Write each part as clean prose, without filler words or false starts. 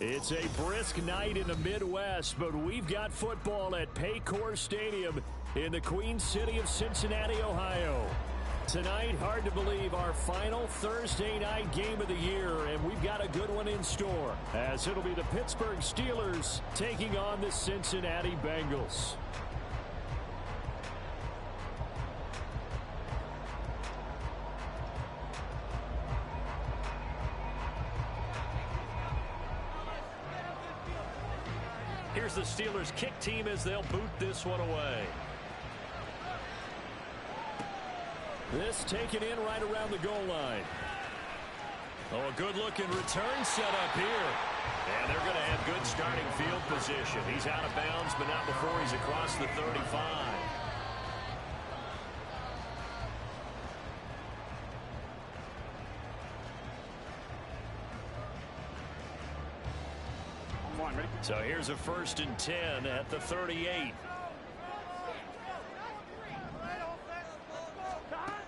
It's a brisk night in the Midwest, but we've got football at Paycor Stadium in the Queen City of Cincinnati, Ohio. Tonight, hard to believe, our final Thursday night game of the year, and we've got a good one in store, as it'll be the Pittsburgh Steelers taking on the Cincinnati Bengals. Here's the Steelers kick team as they'll boot this one away. This taken in right around the goal line. Oh, a good-looking return set up here. And they're going to have good starting field position. He's out of bounds, but not before he's across the 35. So here's a 1st and 10 at the 38.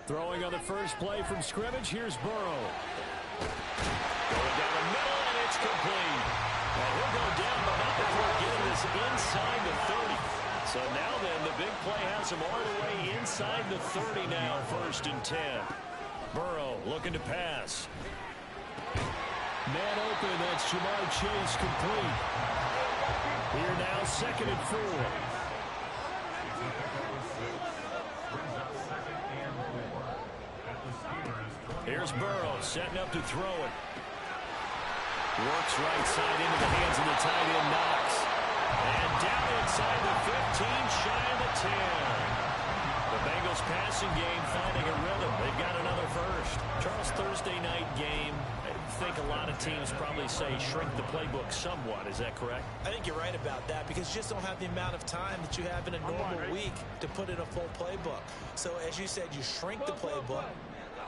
Throwing on the first play from scrimmage, here's Burrow. Going down the middle, and it's complete. And he'll go down, but not before getting this inside the 30. So now then, the big play has him all the way inside the 30 now, 1st and 10. Burrow looking to pass. Man open, that's Jamar Chase complete. Here now, 2nd and 4. Here's Burrow setting up to throw it. Works right side into the hands of the tight end Knox. And down inside the 15, shy of the 10. The Bengals passing game finding a rhythm. They've got another first. Charles, Thursday night game, I think a lot of teams probably say shrink the playbook somewhat. Is that correct? I think you're right about that because you just don't have the amount of time that you have in a normal week to put in a full playbook. So as you said, you shrink the playbook.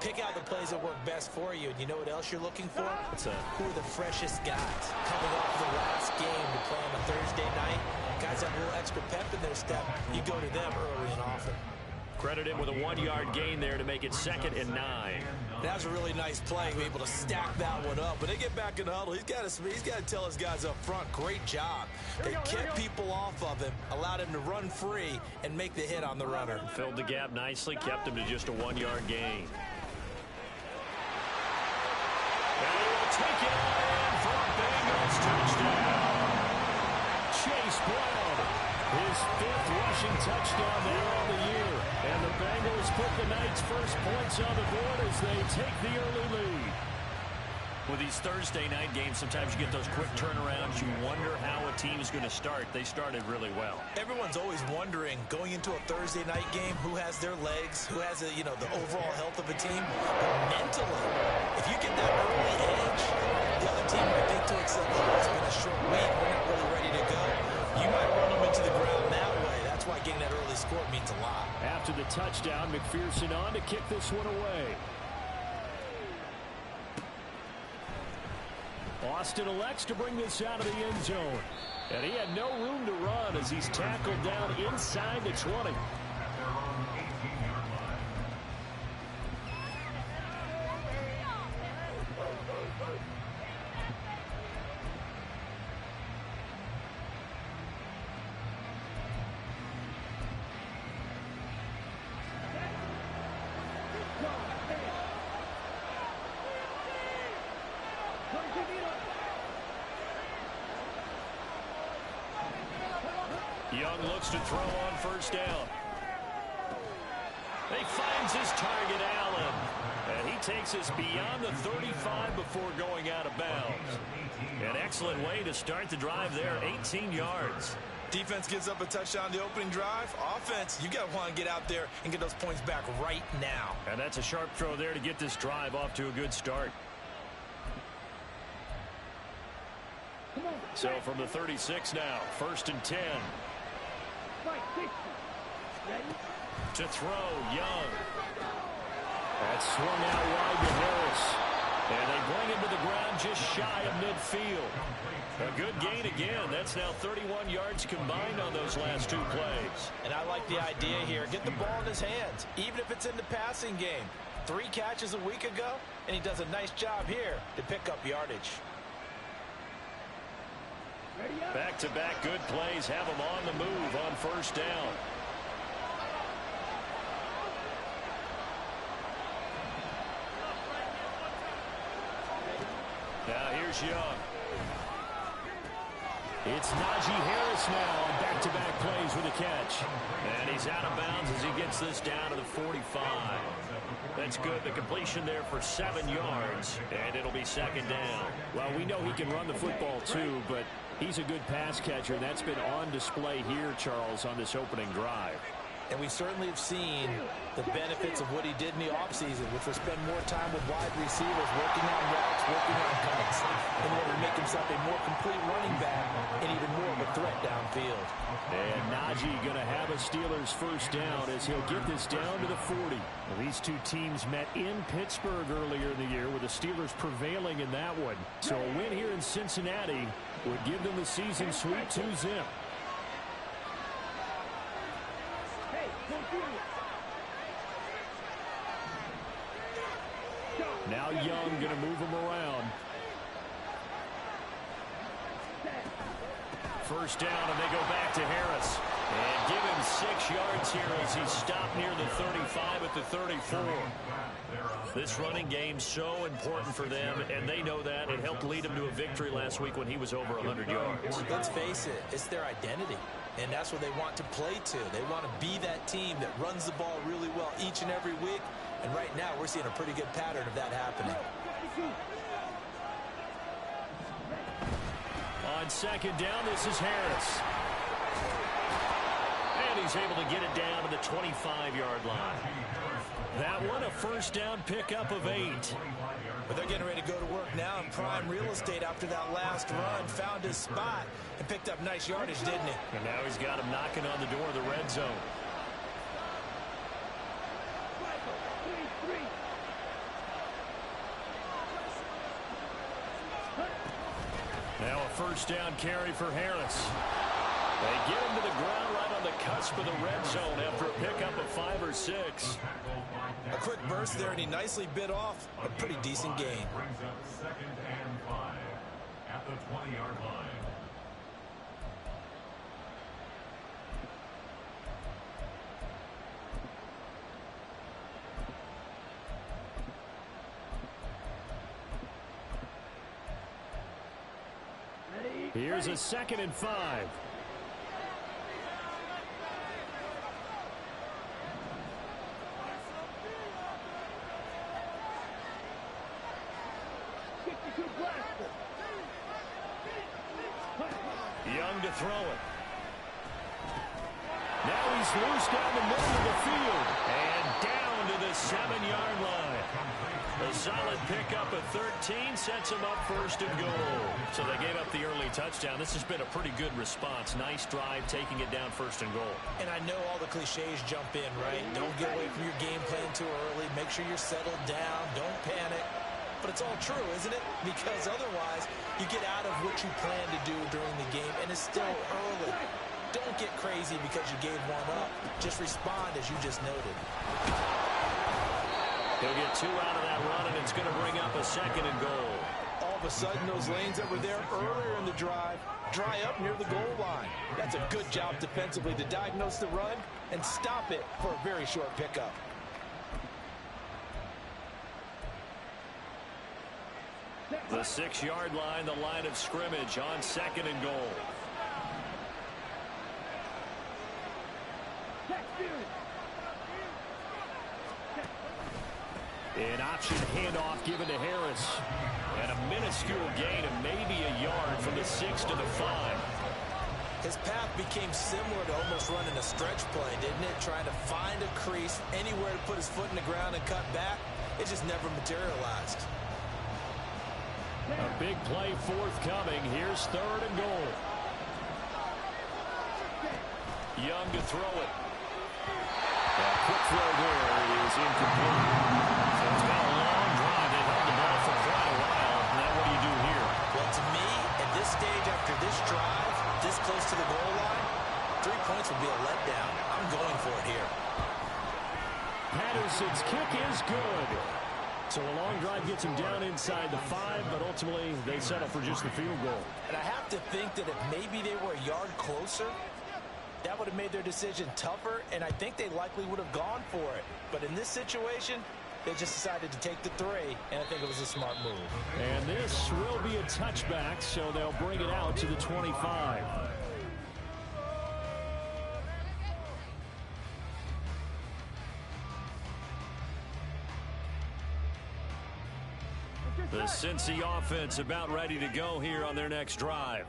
Pick out the plays that work best for you. And you know what else you're looking for? Who are the freshest guys coming off the last game to play on a Thursday night? Guys have a little extra pep in their step. You go to them early and often. Credit him with a 1-yard gain there to make it 2nd and 9. That was a really nice play. Be able to stack that one up. But they get back in the huddle. He's got to tell his guys up front, great job. They kept people off of him, allowed him to run free, and make the hit on the runner. Filled the gap nicely, kept him to just a 1-yard gain. Take it in for a Bengals touchdown. Chase Brown, his 5th rushing touchdown there on the year. And the Bengals put the night's first points on the board as they take the early lead. With these Thursday night games, sometimes you get those quick turnarounds. You wonder how a team is going to start. They started really well. Everyone's always wondering, going into a Thursday night game, who has their legs, who has the overall health of a team. But mentally, if you get that early edge, the other team might think to itself, oh, it's been a short week, we're not really ready to go. You might run them into the ground that way. That's why getting that early score means a lot. After the touchdown, McPherson on to kick this one away. Austin elects to bring this out of the end zone. And he had no room to run as he's tackled down inside the 20. Young looks to throw on 1st down. He finds his target, Allen. And he takes us beyond the 35 before going out of bounds. An excellent way to start the drive there, 18 yards. Defense gives up a touchdown the opening drive. Offense, you got to want to get out there and get those points back right now. And that's a sharp throw there to get this drive off to a good start. So from the 36 now, 1st and 10. To throw, Young. That's swung out wide to Harris. And they bring him to the ground just shy of midfield. A good gain again. That's now 31 yards combined on those last 2 plays. And I like the idea here. Get the ball in his hands, even if it's in the passing game. 3 catches a week ago, and he does a nice job here to pick up yardage. Back-to-back good plays have him on the move on first down. Now here's Young. It's Najee Harris now on back-to-back plays with a catch. And he's out of bounds as he gets this down to the 45. That's good. The completion there for 7 yards, and it'll be second down. Well, we know he can run the football too, but he's a good pass catcher, and that's been on display here, Charles, on this opening drive. And we certainly have seen the benefits of what he did in the offseason, which was spend more time with wide receivers, working on routes, working on cuts, in order to make himself a more complete running back and even more of a threat downfield. And Najee going to have a Steelers first down as he'll get this down to the 40. Well, these two teams met in Pittsburgh earlier in the year, with the Steelers prevailing in that one. So a win here in Cincinnati would give them the season sweep 2-zip. Now Young going to move him around. First down, and they go back to Harris. And give him 6 yards here as he's stopped near the 35 at the 34. This running game's so important for them, and they know that. It helped lead them to a victory last week when he was over 100 yards. Let's face it, it's their identity, and that's what they want to play to. They want to be that team that runs the ball really well each and every week, and right now we're seeing a pretty good pattern of that happening. On second down, this is Harris. And he's able to get it down to the 25-yard line. That one, a first down pickup of 8. But they're getting ready to go to work now in prime real estate after that last run. Found his spot and picked up nice yardage, didn't he? And now he's got him knocking on the door of the red zone. Now a first down carry for Harris. They get him to the ground right on the cusp of the red zone after a pickup of 5 or 6. A quick burst there, and he nicely bit off a pretty decent gain. Second and 5 at the 20-yard line. Here's a 2nd and 5. Young to throw it. Now he's loose down the middle of the field and down to the 7-yard line. A solid pickup of 13 sets him up first and goal. So they gave up the early touchdown. This has been a pretty good response. Nice drive, taking it down first and goal. And I know all the cliches jump in, right? Don't get away from your game plan too early. Make sure you're settled down. Don't panic. But it's all true, isn't it? Because otherwise, you get out of what you plan to do during the game, and it's still early. Don't get crazy because you gave one up. Just respond as you just noted. He'll get 2 out of that run, and it's going to bring up a 2nd and goal. All of a sudden, those lanes that were there earlier in the drive dry up near the goal line. That's a good job defensively to diagnose the run and stop it for a very short pickup. The 6-yard line, the line of scrimmage on 2nd and goal. An option handoff given to Harris. And a minuscule gain of maybe a yard from the 6 to the 5. His path became similar to almost running a stretch play, didn't it? Trying to find a crease, anywhere to put his foot in the ground and cut back. It just never materialized. A big play forthcoming. Here's 3rd and goal. Young to throw it. That quick throw there is incomplete. So it's got a long drive. They held the ball for quite a while. Now what do you do here? Well, to me, at this stage after this drive, this close to the goal line, 3 points would be a letdown. I'm going for it here. Panthers Wilson's kick is good. So a long drive gets him down inside the 5, but ultimately they settle for just the field goal. And I have to think that if maybe they were a yard closer, that would have made their decision tougher, and I think they likely would have gone for it. But in this situation, they just decided to take the 3, and I think it was a smart move. And this will be a touchback, so they'll bring it out to the 25. The Cincy offense about ready to go here on their next drive.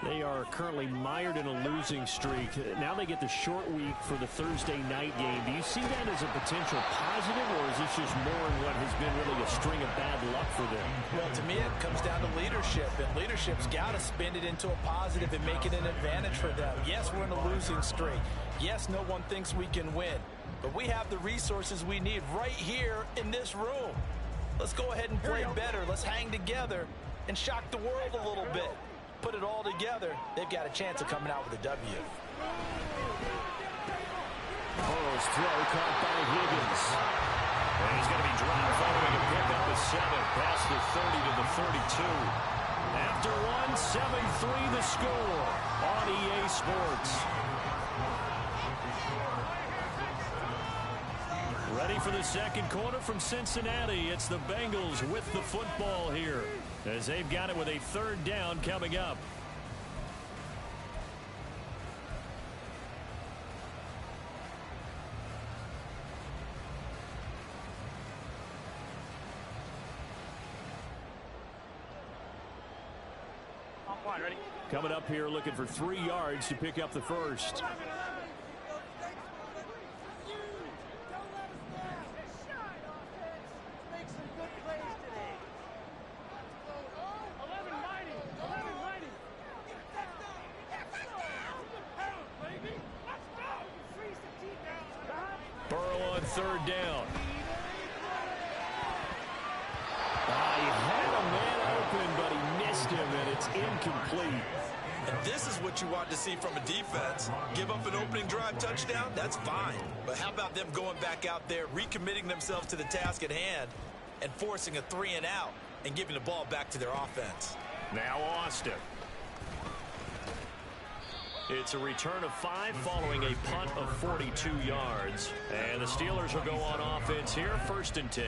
They are currently mired in a losing streak. Now they get the short week for the Thursday night game. Do you see that as a potential positive, or is this just more in what has been really a string of bad luck for them? Well, to me, it comes down to leadership, and leadership's got to spin it into a positive and make it an advantage for them. Yes, we're in a losing streak. Yes, no one thinks we can win, but we have the resources we need right here in this room. Let's go ahead and play better. Let's hang together and shock the world a little bit. Put it all together, they've got a chance of coming out with a W. Burrow's throw caught by Higgins. And he's going to be dropped following a pickup of 7 past the 30 to the 32. After 7-3 the score on EA Sports. Ready for the second quarter from Cincinnati. It's the Bengals with the football here, as they've got it with a 3rd down coming up. Ready? Coming up here looking for 3 yards to pick up the first. Burrow on 3rd down. He had a man open, but he missed him, and it's incomplete. And this is what you want to see from a defense. Give up an opening drive touchdown, that's fine. But how about them going back out there, recommitting themselves to the task at hand, and forcing a 3 and out, and giving the ball back to their offense. Now Austin. It's a return of 5 following a punt of 42 yards. And the Steelers will go on offense here, 1st and 10.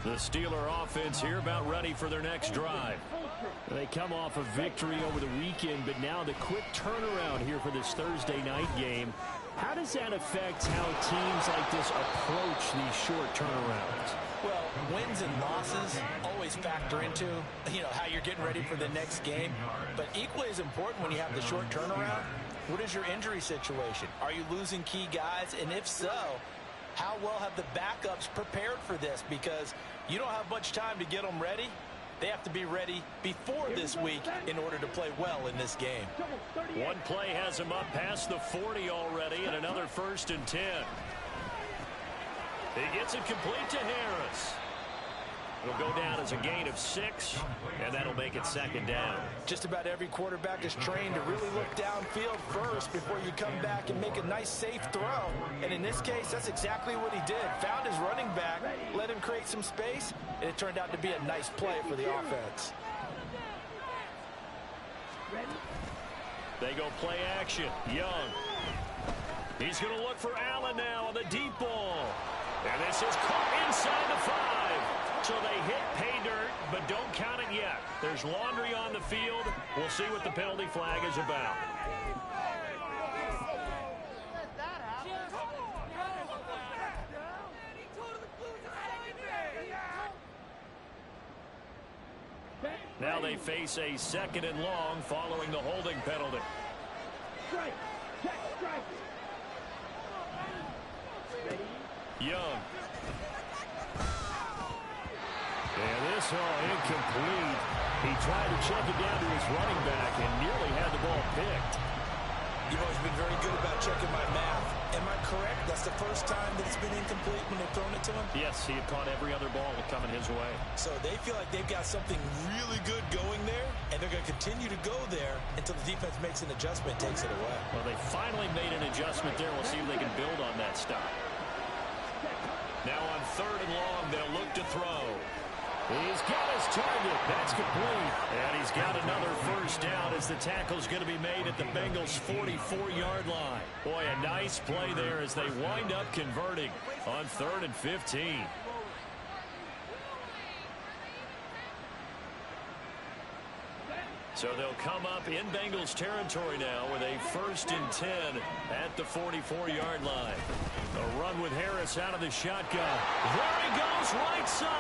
The Steeler offense here about ready for their next drive. They come off a victory over the weekend, but now the quick turnaround here for this Thursday night game. How does that affect how teams like this approach these short turnarounds? Well, wins and losses always factor into, how you're getting ready for the next game. But equally as important when you have the short turnaround, what is your injury situation? Are you losing key guys? And if so, how well have the backups prepared for this? Because you don't have much time to get them ready. They have to be ready before this week in order to play well in this game. One play has him up past the 40 already, and another 1st and 10. He gets it complete to Harris. It'll go down as a gain of 6, and that'll make it 2nd down. Just about every quarterback is trained to really look downfield first before you come back and make a nice, safe throw. And in this case, that's exactly what he did. Found his running back, let him create some space, and it turned out to be a nice play for the offense. They go play action. Young. He's going to look for Allen now on the deep ball. And this is caught inside the 5. So they hit pay dirt, but don't count it yet. There's laundry on the field. We'll see what the penalty flag is about. Now they face a 2nd and long following the holding penalty. Young. And this incomplete. He tried to check it down to his running back and nearly had the ball picked. You've always been very good about checking my math. Am I correct? That's the first time that it's been incomplete when they've thrown it to him? Yes, he had caught every other ball coming his way. So they feel like they've got something really good going there, and they're going to continue to go there until the defense makes an adjustment, takes it away. Well, they finally made an adjustment there. We'll see if they can build on that stop. Now on 3rd and long, they'll look to throw. He's got his target. That's complete. And he's got another first down as the tackle's going to be made at the Bengals' 44-yard line. Boy, a nice play there as they wind up converting on 3rd and 15. So they'll come up in Bengals territory now with a 1st and 10 at the 44-yard line. A run with Harris out of the shotgun. There he goes, right side.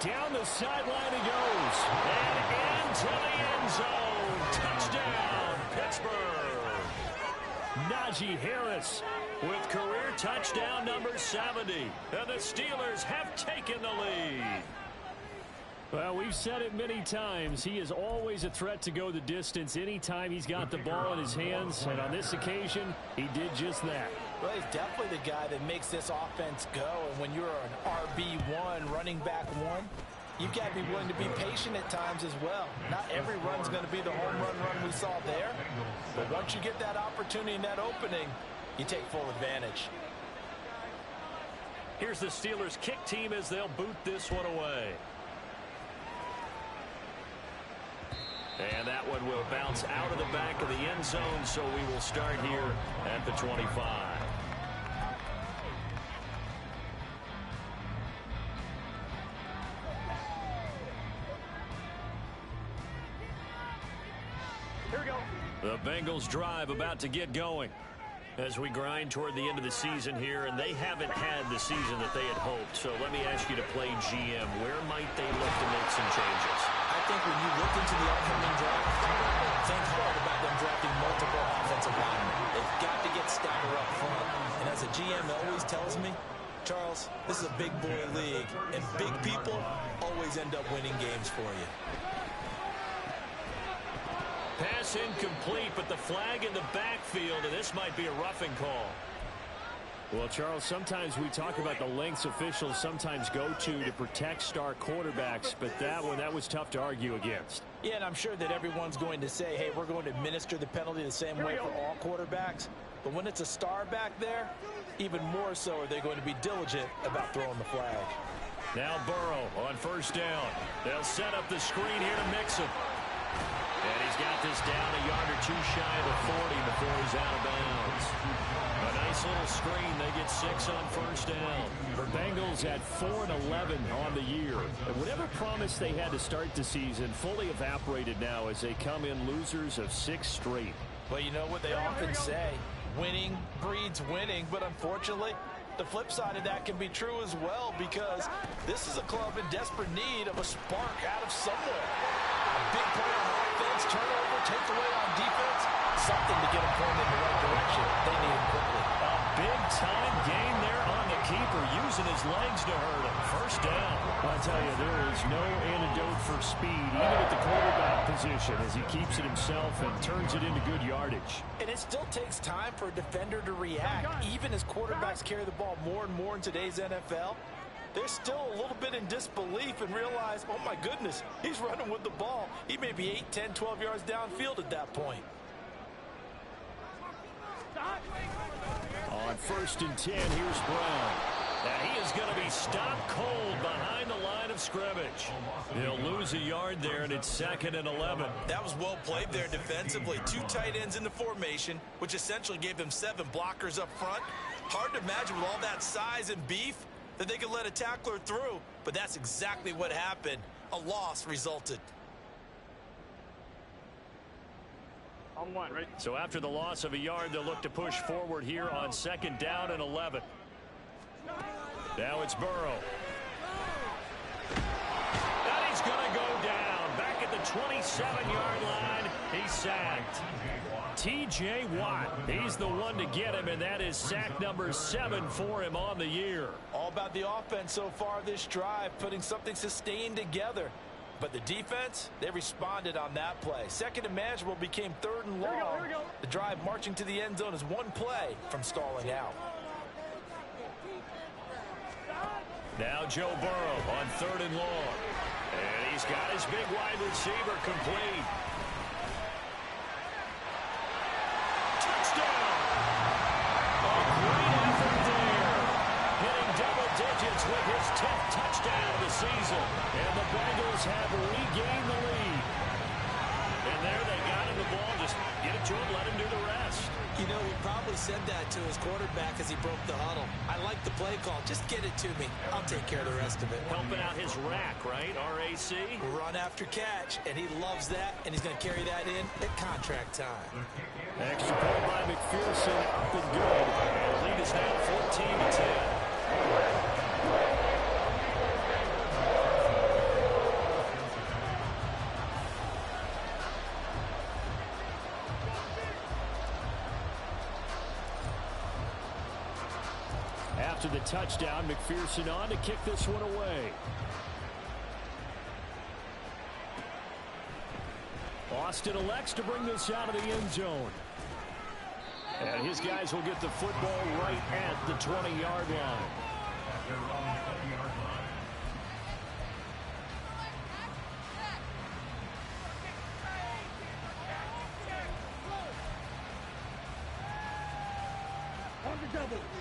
Down the sideline he goes. And into the end zone. Touchdown, Pittsburgh. Najee Harris with career touchdown number 70. And the Steelers have taken the lead. Well, we've said it many times. He is always a threat to go the distance anytime he's got the ball in his hands. And on this occasion, he did just that. Well, he's definitely the guy that makes this offense go. And when you're an RB1, running back one, you've got to be willing to be patient at times as well. Not every run's going to be the home run we saw there. But once you get that opportunity and that opening, you take full advantage. Here's the Steelers kick team as they'll boot this one away. And that one will bounce out of the back of the end zone, so we will start here at the 25. Here we go. The Bengals drive about to get going as we grind toward the end of the season here, and they haven't had the season that they had hoped. So let me ask you to play GM. Where might they look to make some changes? I think when you look into the upcoming draft, think hard about them drafting multiple offensive linemen. They've got to get stagger up front. And as a GM always tells me, Charles, this is a big boy league, and big people always end up winning games for you. Pass incomplete, but the flag in the backfield, and this might be a roughing call. Well, Charles, sometimes we talk about the lengths officials sometimes go to protect star quarterbacks, but that was tough to argue against. Yeah, and I'm sure that everyone's going to say, hey, we're going to administer the penalty the same way for all quarterbacks. But when it's a star back there, even more so are they going to be diligent about throwing the flag. Now Burrow on 1st down. They'll set up the screen here to mix him. And he's got this down a yard or two shy of the 40 before he's out of bounds. A nice little screen. They get 6 on 1st down. The Bengals at 4-11 on the year. And whatever promise they had to start the season fully evaporated now as they come in losers of 6 straight. Well, you know what they often say, winning breeds winning, but unfortunately, the flip side of that can be true as well, because this is a club in desperate need of a spark out of somewhere. A big play on offense, turnover, takeaway on defense, something to get them pointed in the right direction. They need it quickly. A big-time gain there on the keeper, using his legs to hurt him. 1st down. I tell you, there is no antidote for speed, even at the quarterback position, as he keeps it himself and turns it into good yardage. And it still takes time for a defender to react. Even as quarterbacks carry the ball more and more in today's NFL, they're still a little bit in disbelief and realize, oh my goodness, he's running with the ball. He may be 8, 10, 12 yards downfield at that point. On 1st and 10, here's Brown. And he is going to be stopped cold behind the line of scrimmage. He'll lose a yard there, and it's 2nd and 11. That was well played there defensively. 2 tight ends in the formation, which essentially gave them 7 blockers up front. Hard to imagine with all that size and beef that they could let a tackler through, but that's exactly what happened. A loss resulted. On 1, right? So after the loss of a yard, they'll look to push forward here on 2nd down and 11. Now it's Burrow. And he's going to go down. Back at the 27-yard line, he's sacked. T.J. Watt, he's the one to get him, and that is sack number 7 for him on the year. All about the offense so far this drive, putting something sustained together. But the defense, they responded on that play. Second and manageable became third and long. Here we go. The drive marching to the end zone is one play from stalling out. Now Joe Burrow on third and long. And he's got his big wide receiver complete. Touchdown! A great effort there. Hitting double digits with his 10th touchdown of the season. And the Bengals have regained the lead. And there they got him the ball. Just get it to him, let him do the rest. You know, he probably said that to his quarterback as he broke the huddle. I like the play call. Just get it to me. I'll take care of the rest of it. Helping out his rack, right? RAC? Run after catch, and he loves that, and he's going to carry that in at contract time. Extra point by McPherson, up and good. And the lead is now 14-10. After the touchdown, McPherson on to kick this one away. Austin elects to bring this out of the end zone. And his guys will get the football right at the 20-yard line.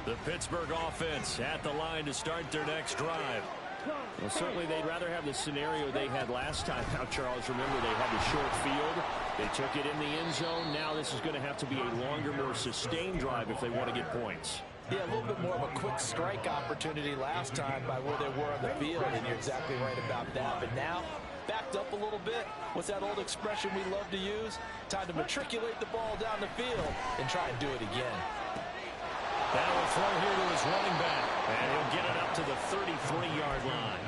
The Pittsburgh offense at the line to start their next drive. Well, certainly they'd rather have the scenario they had last time. Now, Charles, remember they had the short field. They took it in the end zone. Now this is going to have to be a longer, more sustained drive if they want to get points. Yeah, a little bit more of a quick strike opportunity last time by where they were on the field, and you're exactly right about that. But now, backed up a little bit. What's that old expression we love to use? Time to matriculate the ball down the field and try and do it again. That will throw here to his running back, and he'll get it up to the 33-yard line.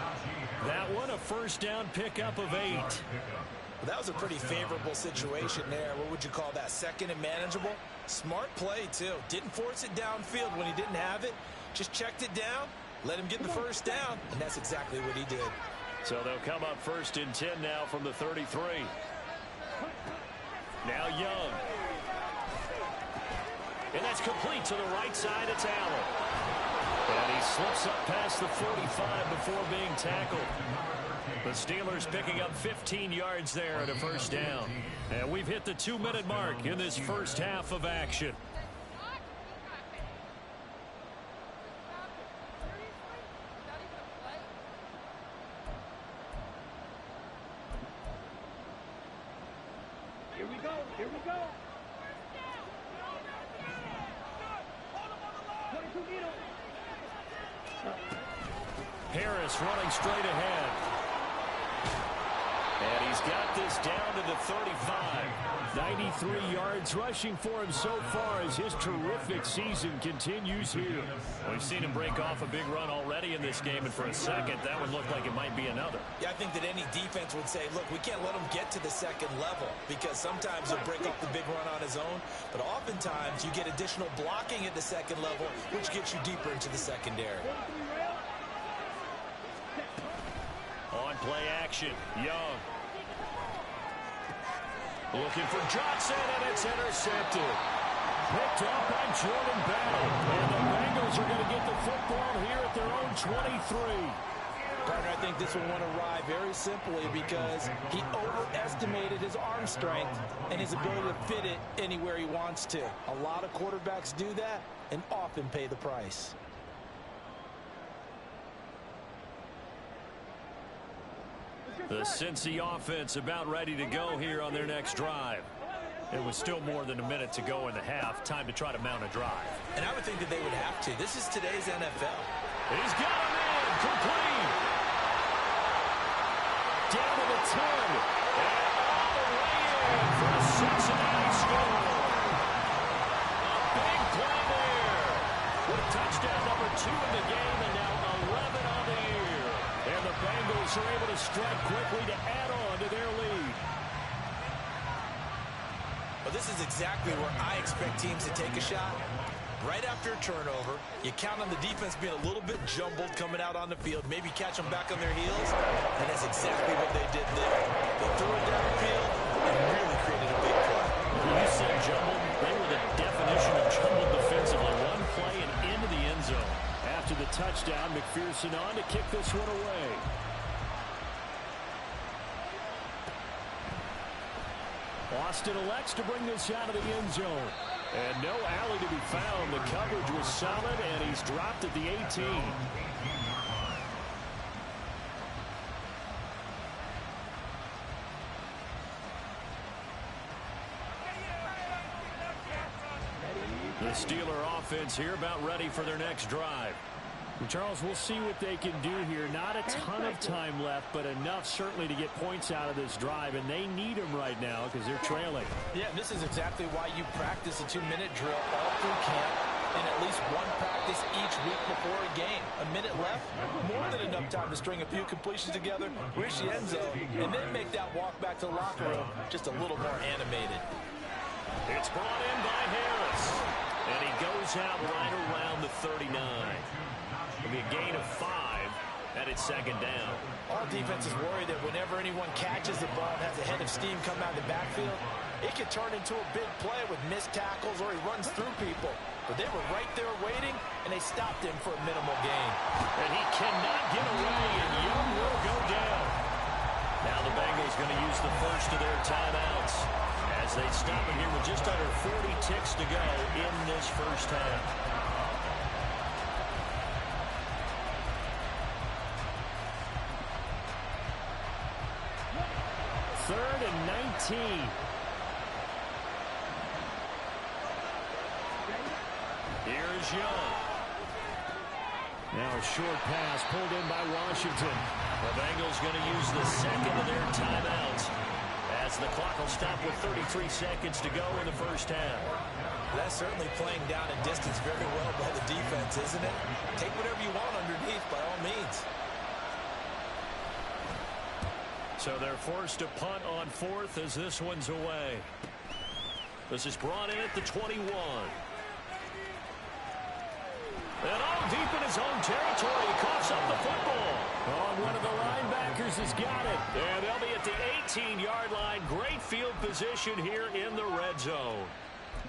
That one, a first down pickup of 8. Well, that was a pretty favorable situation there. What would you call that? Second and manageable? Smart play, too. Didn't force it downfield when he didn't have it. Just checked it down, let him get the first down, and that's exactly what he did. So they'll come up first and 10 now from the 33. Now Young. And that's complete to the right side. It's Allen. And he slips up past the 45 before being tackled. The Steelers picking up 15 yards there at a first down. And we've hit the 2-minute mark in this first half of action. Here we go. Here we go. Harris running straight ahead. And he's got this down to the 35. 93 yards rushing for him so far as his terrific season continues here. We've seen him break off a big run already in this game, and for a second, that would look like it might be another. Yeah, I think that any defense would say, look, we can't let him get to the second level, because sometimes he'll break off the big run on his own, but oftentimes you get additional blocking at the second level, which gets you deeper into the secondary. On play action, Young. Looking for Johnson, and it's intercepted. Picked up by Jordan Battle. And the Bengals are going to get the football here at their own 23. Partner, I think this one went awry very simply because he overestimated his arm strength and his ability to fit it anywhere he wants to. A lot of quarterbacks do that and often pay the price. The Cincy offense about ready to go here on their next drive. It was still more than a minute to go in the half. Time to try to mount a drive. And I would think that they would have to. This is today's NFL. He's got him in. Complete. Down to the 10. And all the way in for a Cincinnati score. A big play there. With touchdown number 2 in the game, and now 11 on the year. And the Bengals are able to strike quickly to add on to their lead. Well, this is exactly where I expect teams to take a shot. Right after a turnover, you count on the defense being a little bit jumbled coming out on the field, maybe catch them back on their heels, and that's exactly what they did there. They threw it downfield and really created a big play. You said jumbled. They were the definition of jumbled defensively. One play and into the end zone. After the touchdown, McPherson on to kick this one away. Austin elects to bring this out of the end zone. And no alley to be found. The coverage was solid, and he's dropped at the 18. The Steeler offense here about ready for their next drive. Charles, we'll see what they can do here. Not a ton of time left, but enough certainly to get points out of this drive, and they need them right now because they're trailing. Yeah, this is exactly why you practice a 2-minute drill all through camp and at least one practice each week before a game. A minute left, more than enough time to string a few completions together, reach the end zone, and then make that walk back to the locker room just a little more animated. It's brought in by Harris, and he goes out right around the 39. It'll be a gain of 5, and it's second down. All defenses worry that whenever anyone catches the ball and has a head of steam come out of the backfield, it could turn into a big play with missed tackles or he runs through people. But they were right there waiting, and they stopped him for a minimal gain. And he cannot get away, and Young will go down. Now the Bengals going to use the first of their timeouts as they stop it here with just under 40 ticks to go in this first half. Third and 19. Here's Young. Now a short pass pulled in by Washington. The Bengals going to use the second of their timeouts as the clock will stop with 33 seconds to go in the first half. That's certainly playing down and distance very well by the defense, isn't it? Take whatever you want underneath by all means. So they're forced to punt on fourth as this one's away. This is brought in at the 21. And all deep in his own territory, he coughs up the football. Oh, one of the linebackers has got it. And they'll be at the 18-yard line. Great field position here in the red zone.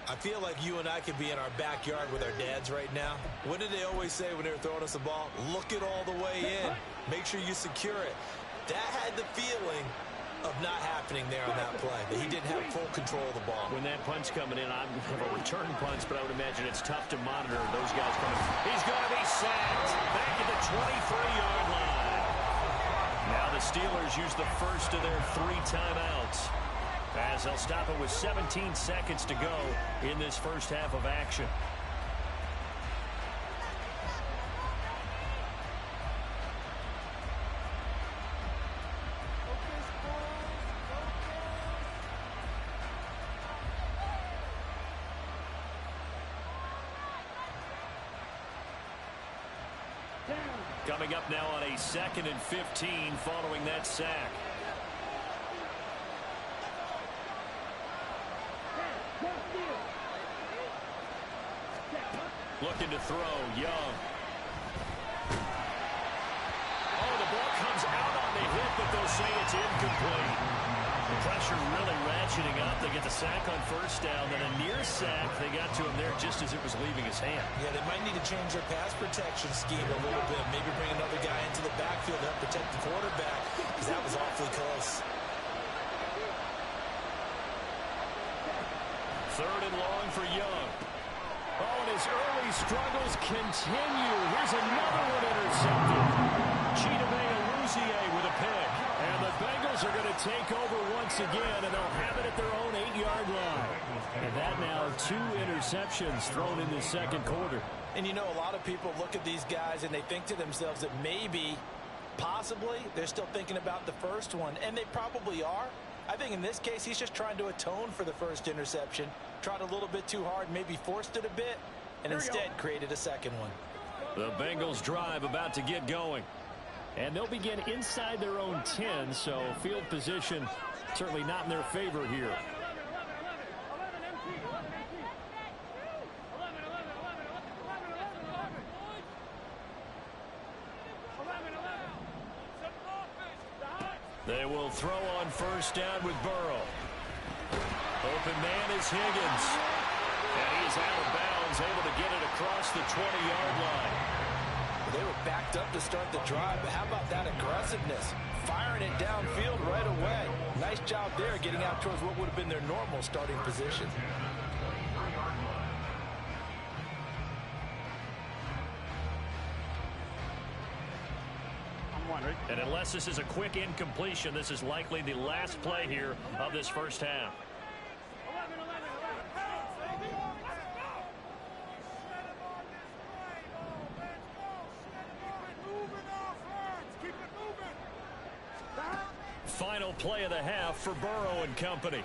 I feel like you and I could be in our backyard with our dads right now. What did they always say when they were throwing us the ball? Look it all the way in. Make sure you secure it. That had the feeling of not happening there on that play, that he didn't have full control of the ball. When that punt's coming in, I'm going to have a return punch, but I would imagine it's tough to monitor those guys coming. He's going to be sacked back at the 23-yard line. Now the Steelers use the first of their 3 timeouts as they'll stop it with 17 seconds to go in this first half of action. Coming up now on a 2nd and 15 following that sack. Looking to throw, Young. Oh, the ball comes out on the hit, but they'll say it's incomplete. The pressure really ratcheting up. They get the sack on first down, then a near sack. They got to him there just as it was leaving his hand. Yeah, they might need to change their pass protection scheme a little bit. Maybe bring another guy into the backfield to help protect the quarterback, because that was awfully close. 3rd and long for Young. Oh, and his early struggles continue. Here's another one intercepted. Chidobe with a pick. And the Bengals are going to take over once again, and they'll have it at their own 8-yard line. And that now 2 interceptions thrown in the second quarter. And you know, a lot of people look at these guys and they think to themselves that maybe, possibly, they're still thinking about the first one. And they probably are. I think in this case, he's just trying to atone for the first interception. Tried a little bit too hard, maybe forced it a bit, and instead created a second one. The Bengals drive about to get going. And they'll begin inside their own 10, so field position certainly not in their favor here. They will throw on first down with Burrow. Open man is Higgins. And he's out of bounds, able to get it across the 20-yard line. They were backed up to start the drive, but how about that aggressiveness? Firing it downfield right away. Nice job there getting out towards what would have been their normal starting position. And unless this is a quick incompletion, this is likely the last play here of this first half. Final play of the half for Burrow and company.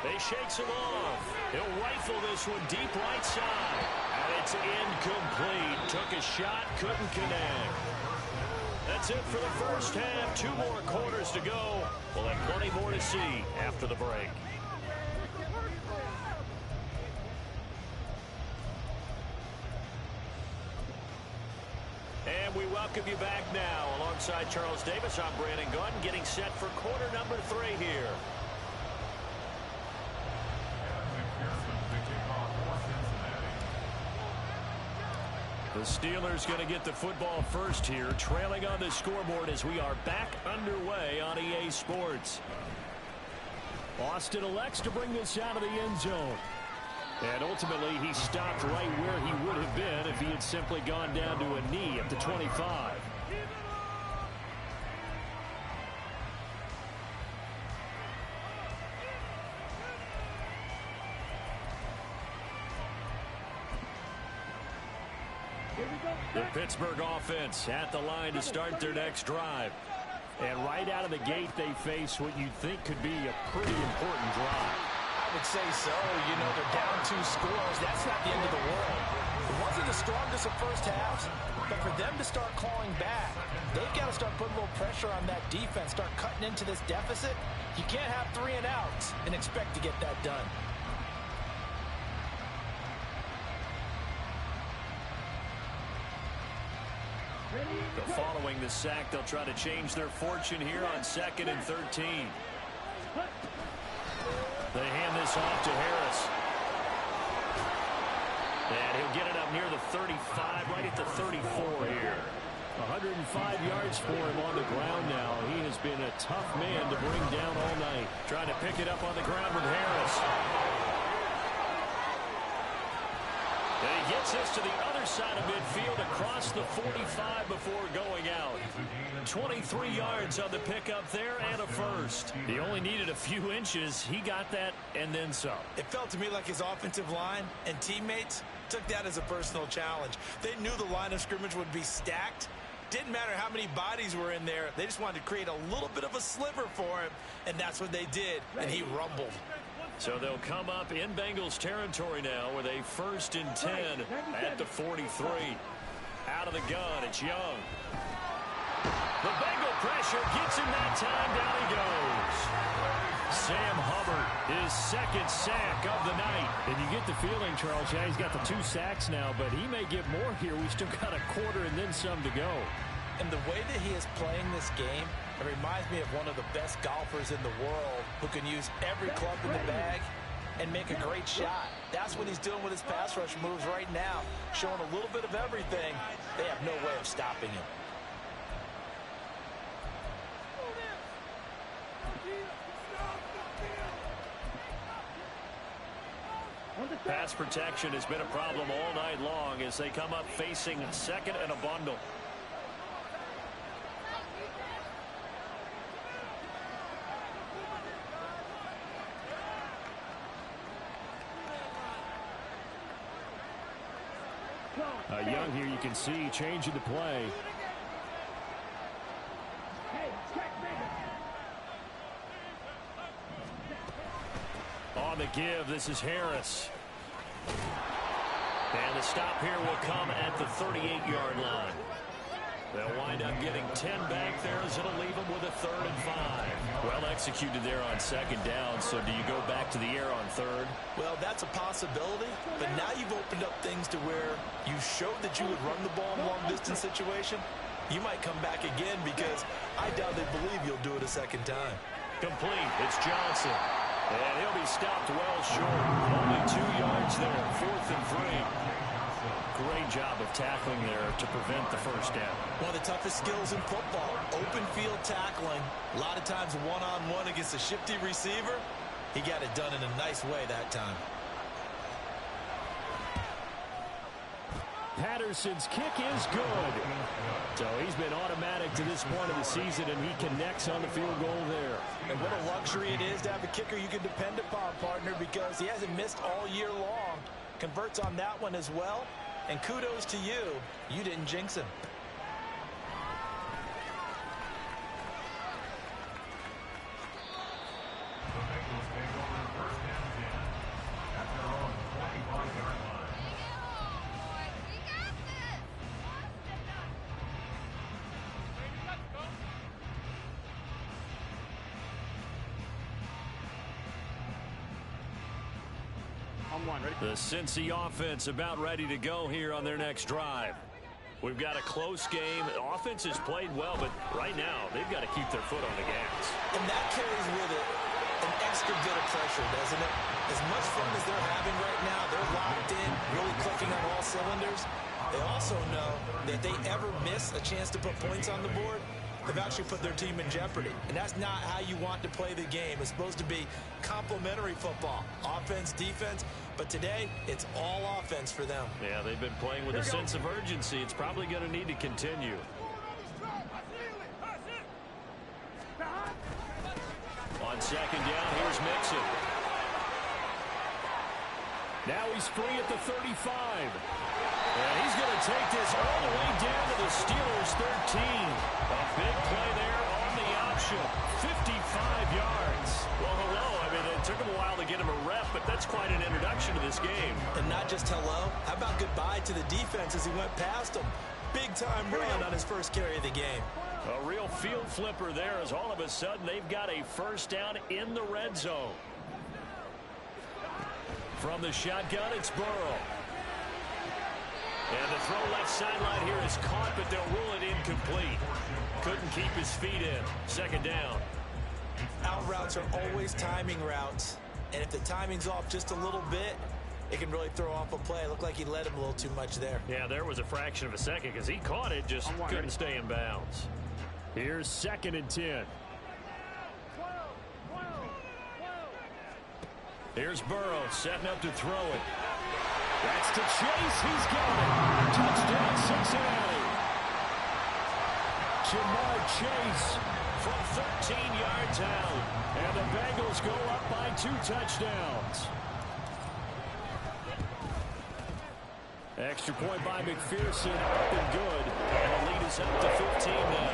They shakes him off. He'll rifle this one deep right side. And it's incomplete. Took a shot, couldn't connect. That's it for the first half. 2 more quarters to go. We'll have plenty more to see after the break. And we welcome you back now. Alongside Charles Davis, I'm Brandon Gunn, getting set for quarter number 3 here. The Steelers going to get the football first here, trailing on the scoreboard as we are back underway on EA Sports. Austin elects to bring this out of the end zone. And ultimately, he stopped right where he would have been if he had simply gone down to a knee at the 25. The Pittsburgh offense at the line to start their next drive. And right out of the gate, they face what you'd think could be a pretty important drive. I would say so. You know, they're down 2 scores. That's not the end of the world. It wasn't the strongest of first halves, but for them to start clawing back, they've got to start putting a little pressure on that defense, start cutting into this deficit. You can't have 3 and outs and expect to get that done. Following the sack, they'll try to change their fortune here on 2nd and 13. They hand this off to Harris. And he'll get it up near the 35, right at the 34 here. 105 yards for him on the ground now. He has been a tough man to bring down all night. Trying to pick it up on the ground with Harris. And he gets this to the other side of midfield across the 45 before going out. 23 yards on the pickup there and a first. He only needed a few inches. He got that and then some. It felt to me like his offensive line and teammates took that as a personal challenge. They knew the line of scrimmage would be stacked. Didn't matter how many bodies were in there. They just wanted to create a little bit of a sliver for him, and that's what they did, and he rumbled. So they'll come up in Bengals territory now with a 1st and 10 at the 43. Out of the gun, it's Young. The Bengal pressure gets him that time. Down he goes. Sam Hubbard, his 2nd sack of the night. And you get the feeling, Charles, yeah, he's got the 2 sacks now, but he may get more here. We still got a quarter and then some to go. And the way that he is playing this game, it reminds me of one of the best golfers in the world who can use every club in the bag and make a great shot. That's what he's doing with his pass rush moves right now, showing a little bit of everything. They have no way of stopping him. Pass protection has been a problem all night long as they come up facing 2nd and a bundle. Young here, you can see changing the play. On the give, this is Harris. And the stop here will come at the 38-yard line. They'll wind up getting 10 back there as it'll leave them with a 3rd and 5. Well executed there on 2nd down, so do you go back to the air on 3rd? Well, that's a possibility, but now you've opened up things to where you showed that you would run the ball in a long-distance situation. You might come back again because I doubt they believe you'll do it a second time. Complete. It's Johnson. And he'll be stopped well short. Only 2 yards there. 4th and 3. Great job of tackling there to prevent the first down. One of the toughest skills in football, open field tackling. A lot of times one-on-one against a shifty receiver. He got it done in a nice way that time. Patterson's kick is good. So he's been automatic to this point of the season, and he connects on the field goal there. And what a luxury it is to have a kicker you can depend upon, partner, because he hasn't missed all year long. Converts on that one as well. And kudos to you. You didn't jinx him. The Bengals take over 1st and 10 at their own 25-yard line. The Cincy offense about ready to go here on their next drive. We've got a close game. The offense has played well, but right now they've got to keep their foot on the gas. And that carries with it an extra bit of pressure, doesn't it? As much fun as they're having right now, they're locked in, really clicking on all cylinders. They also know that if they ever miss a chance to put points on the board, they've actually put their team in jeopardy. And that's not how you want to play the game. It's supposed to be complementary football, offense, defense. But today, it's all offense for them. Yeah, they've been playing with a sense of urgency. It's probably going to need to continue. On 2nd down, here's Mixon. Now he's free at the 35. And he's going to take this all the way down to the Steelers' 13. A big play there on the option. 55 yards. Well, hello. I mean, it took him a while to get him a rep, but that's quite an introduction to this game. And not just hello. How about goodbye to the defense as he went past him? Big-time run on his first carry of the game. A real field flipper there as all of a sudden they've got a first down in the red zone. From the shotgun, it's Burrow. And the throw left sideline here is caught, but they'll rule it incomplete. Couldn't keep his feet in. 2nd down. Out routes are always timing routes. And if the timing's off just a little bit, it can really throw off a play. It looked like he let him a little too much there. Yeah, there was a fraction of a second because he caught it, just couldn't stay in bounds. Here's 2nd and 10. Here's Burrow setting up to throw it. That's to Chase. He's got it. Touchdown, Cincinnati. Jamar Chase from 13 yards out. And the Bengals go up by 2 touchdowns. Extra point by McPherson, up and good. And the lead is up to 15 now.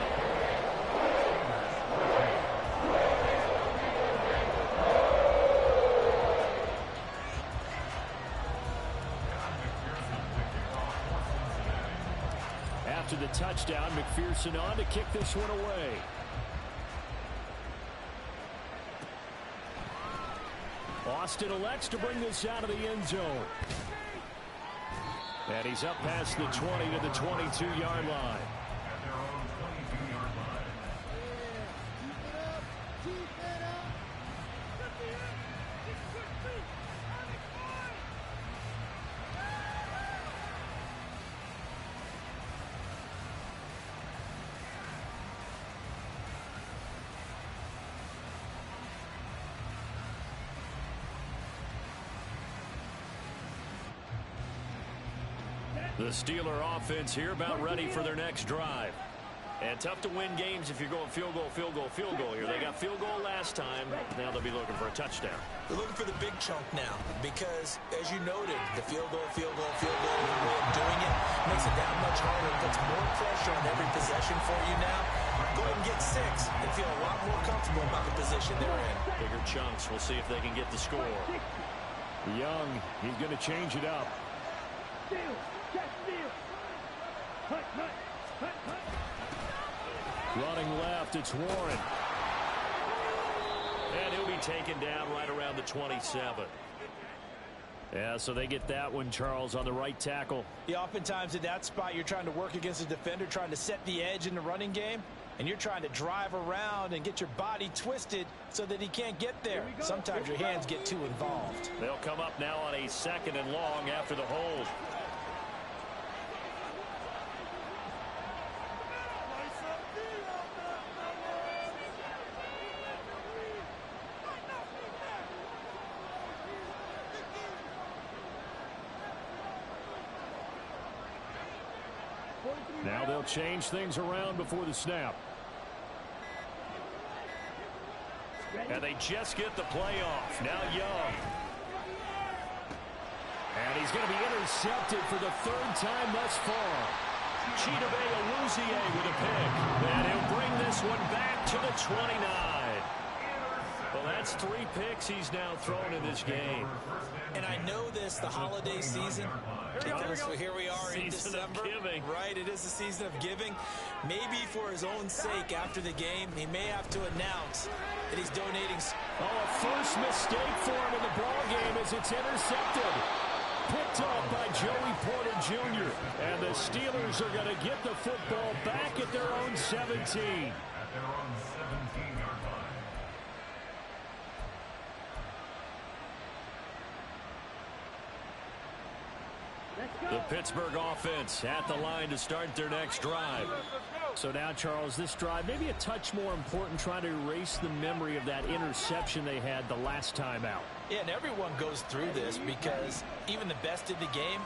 After the touchdown, McPherson on to kick this one away. Austin elects to bring this out of the end zone. And he's up past the 20 to the 22-yard line. At their own 22-yard line. The Steeler offense here about ready for their next drive. And tough to win games if you're going field goal, field goal, field goal here. They got field goal last time. Now they'll be looking for a touchdown. They're looking for the big chunk now because, as you noted, the field goal, way of doing it makes it that much harder. It puts more pressure on every possession for you now. Go ahead and get 6 and feel a lot more comfortable about the position they're in. Bigger chunks. We'll see if they can get the score. Young, he's going to change it up. Running left, it's Warren. And he'll be taken down right around the 27. Yeah, so they get that one, Charles, on the right tackle. Yeah, oftentimes in that spot, you're trying to work against a defender, trying to set the edge in the running game, and you're trying to drive around and get your body twisted so that he can't get there. Sometimes your hands get too involved. They'll come up now on a 2nd and long after the hold. Now they'll change things around before the snap. And they just get the play off. Now Young. And he's going to be intercepted for the 3rd time thus far. Chidobe Awuzie with a pick. And he'll bring this one back to the 29. Well, that's 3 picks he's now thrown in this game. And I know this, the holiday season, because here we are in December. Right, it is the season of giving. Maybe for his own sake after the game, he may have to announce that he's donating. Oh, a first mistake for him in the ball game as it's intercepted. Picked up by Joey Porter Jr. And the Steelers are going to get the football back at their own 17. At their own 17-yard line. The Pittsburgh offense at the line to start their next drive. So now, Charles, this drive maybe a touch more important, trying to erase the memory of that interception they had the last time out. Yeah, and everyone goes through this because even the best in the game,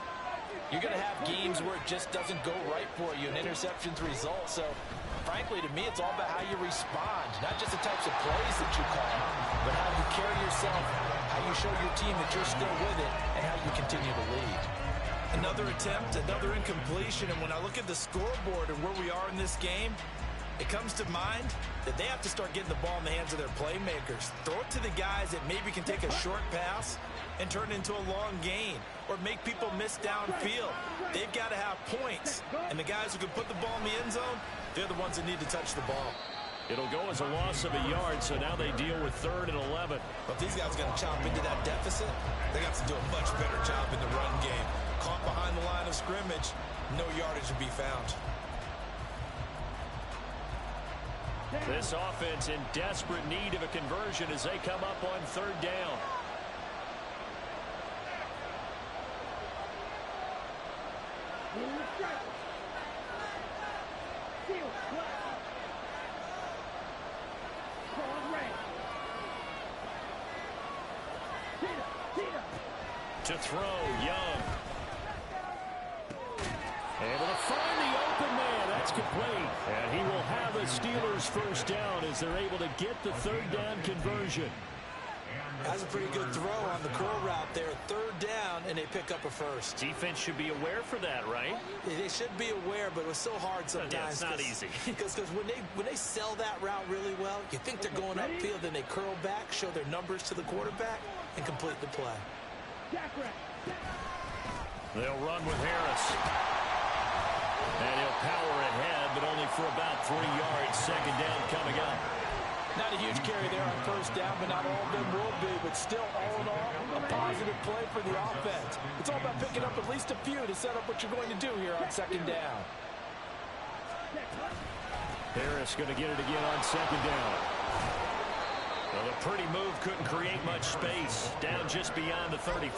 you're going to have games where it just doesn't go right for you, and interceptions result. So, frankly, to me, it's all about how you respond, not just the types of plays that you call, but how you carry yourself, how you show your team that you're still with it, and how you continue to lead. Another attempt, another incompletion, and when I look at the scoreboard and where we are in this game, it comes to mind that they have to start getting the ball in the hands of their playmakers. Throw it to the guys that maybe can take a short pass and turn it into a long gain or make people miss downfield. They've got to have points, and the guys who can put the ball in the end zone, they're the ones that need to touch the ball. It'll go as a loss of a yard, so now they deal with 3rd and 11. But if these guys are going to chop into that deficit, they got to do a much better job in the run game. Caught behind the line of scrimmage, no yardage to be found. This offense in desperate need of a conversion as they come up on 3rd down. To throw, Young. Able to find the open man. That's complete. And he will have the Steelers 1st down as they're able to get the 3rd down conversion. That's a pretty good throw on the curl route there. 3rd down, and they pick up a first. Defense should be aware for that, right? They should be aware, but it was so hard sometimes. Yeah, it's not easy. Because when they sell that route really well, you think they're going upfield, then they curl back, show their numbers to the quarterback, and complete the play. They'll run with Harris. And he'll power ahead, but only for about 3 yards. 2nd down coming up. Not a huge carry there on 1st down, but not all of them will be. But still, all in all, a positive play for the offense. It's all about picking up at least a few to set up what you're going to do here on 2nd down. Harris going to get it again on 2nd down. Well, a pretty move couldn't create much space. Down just beyond the 35.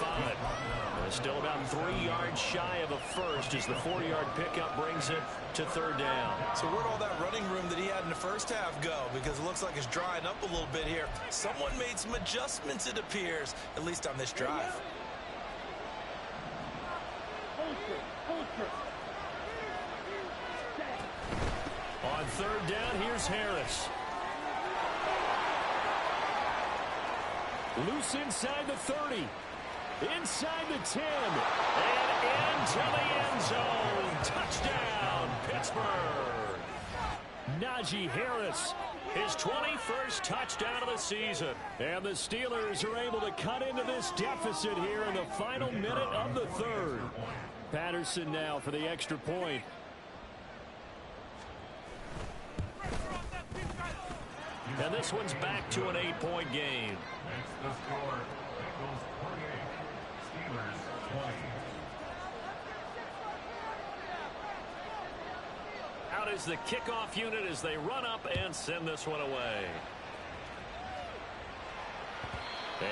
Still about 3 yards shy of a first as the 4-yard pickup brings it to 3rd down. So where'd all that running room that he had in the first half go? Because it looks like it's drying up a little bit here. Someone made some adjustments, it appears, at least on this drive. On 3rd down, here's Harris. Loose inside the 30. Inside the 10. And into the end zone. Touchdown, Pittsburgh. Najee Harris, his 21st touchdown of the season. And the Steelers are able to cut into this deficit here in the final minute of the 3rd. Patterson now for the extra point. And this one's back to an 8-point game. Makes the score. Bengals 28, Steelers out as the kickoff unit as they run up and send this one away.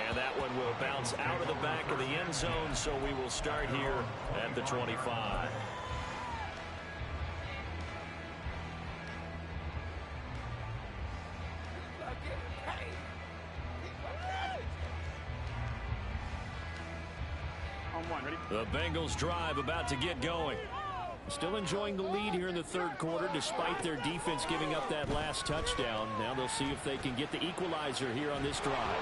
And that one will bounce out of the back of the end zone, so we will start here at the 25. The Bengals drive about to get going. Still enjoying the lead here in the third quarter despite their defense giving up that last touchdown. Now they'll see if they can get the equalizer here on this drive.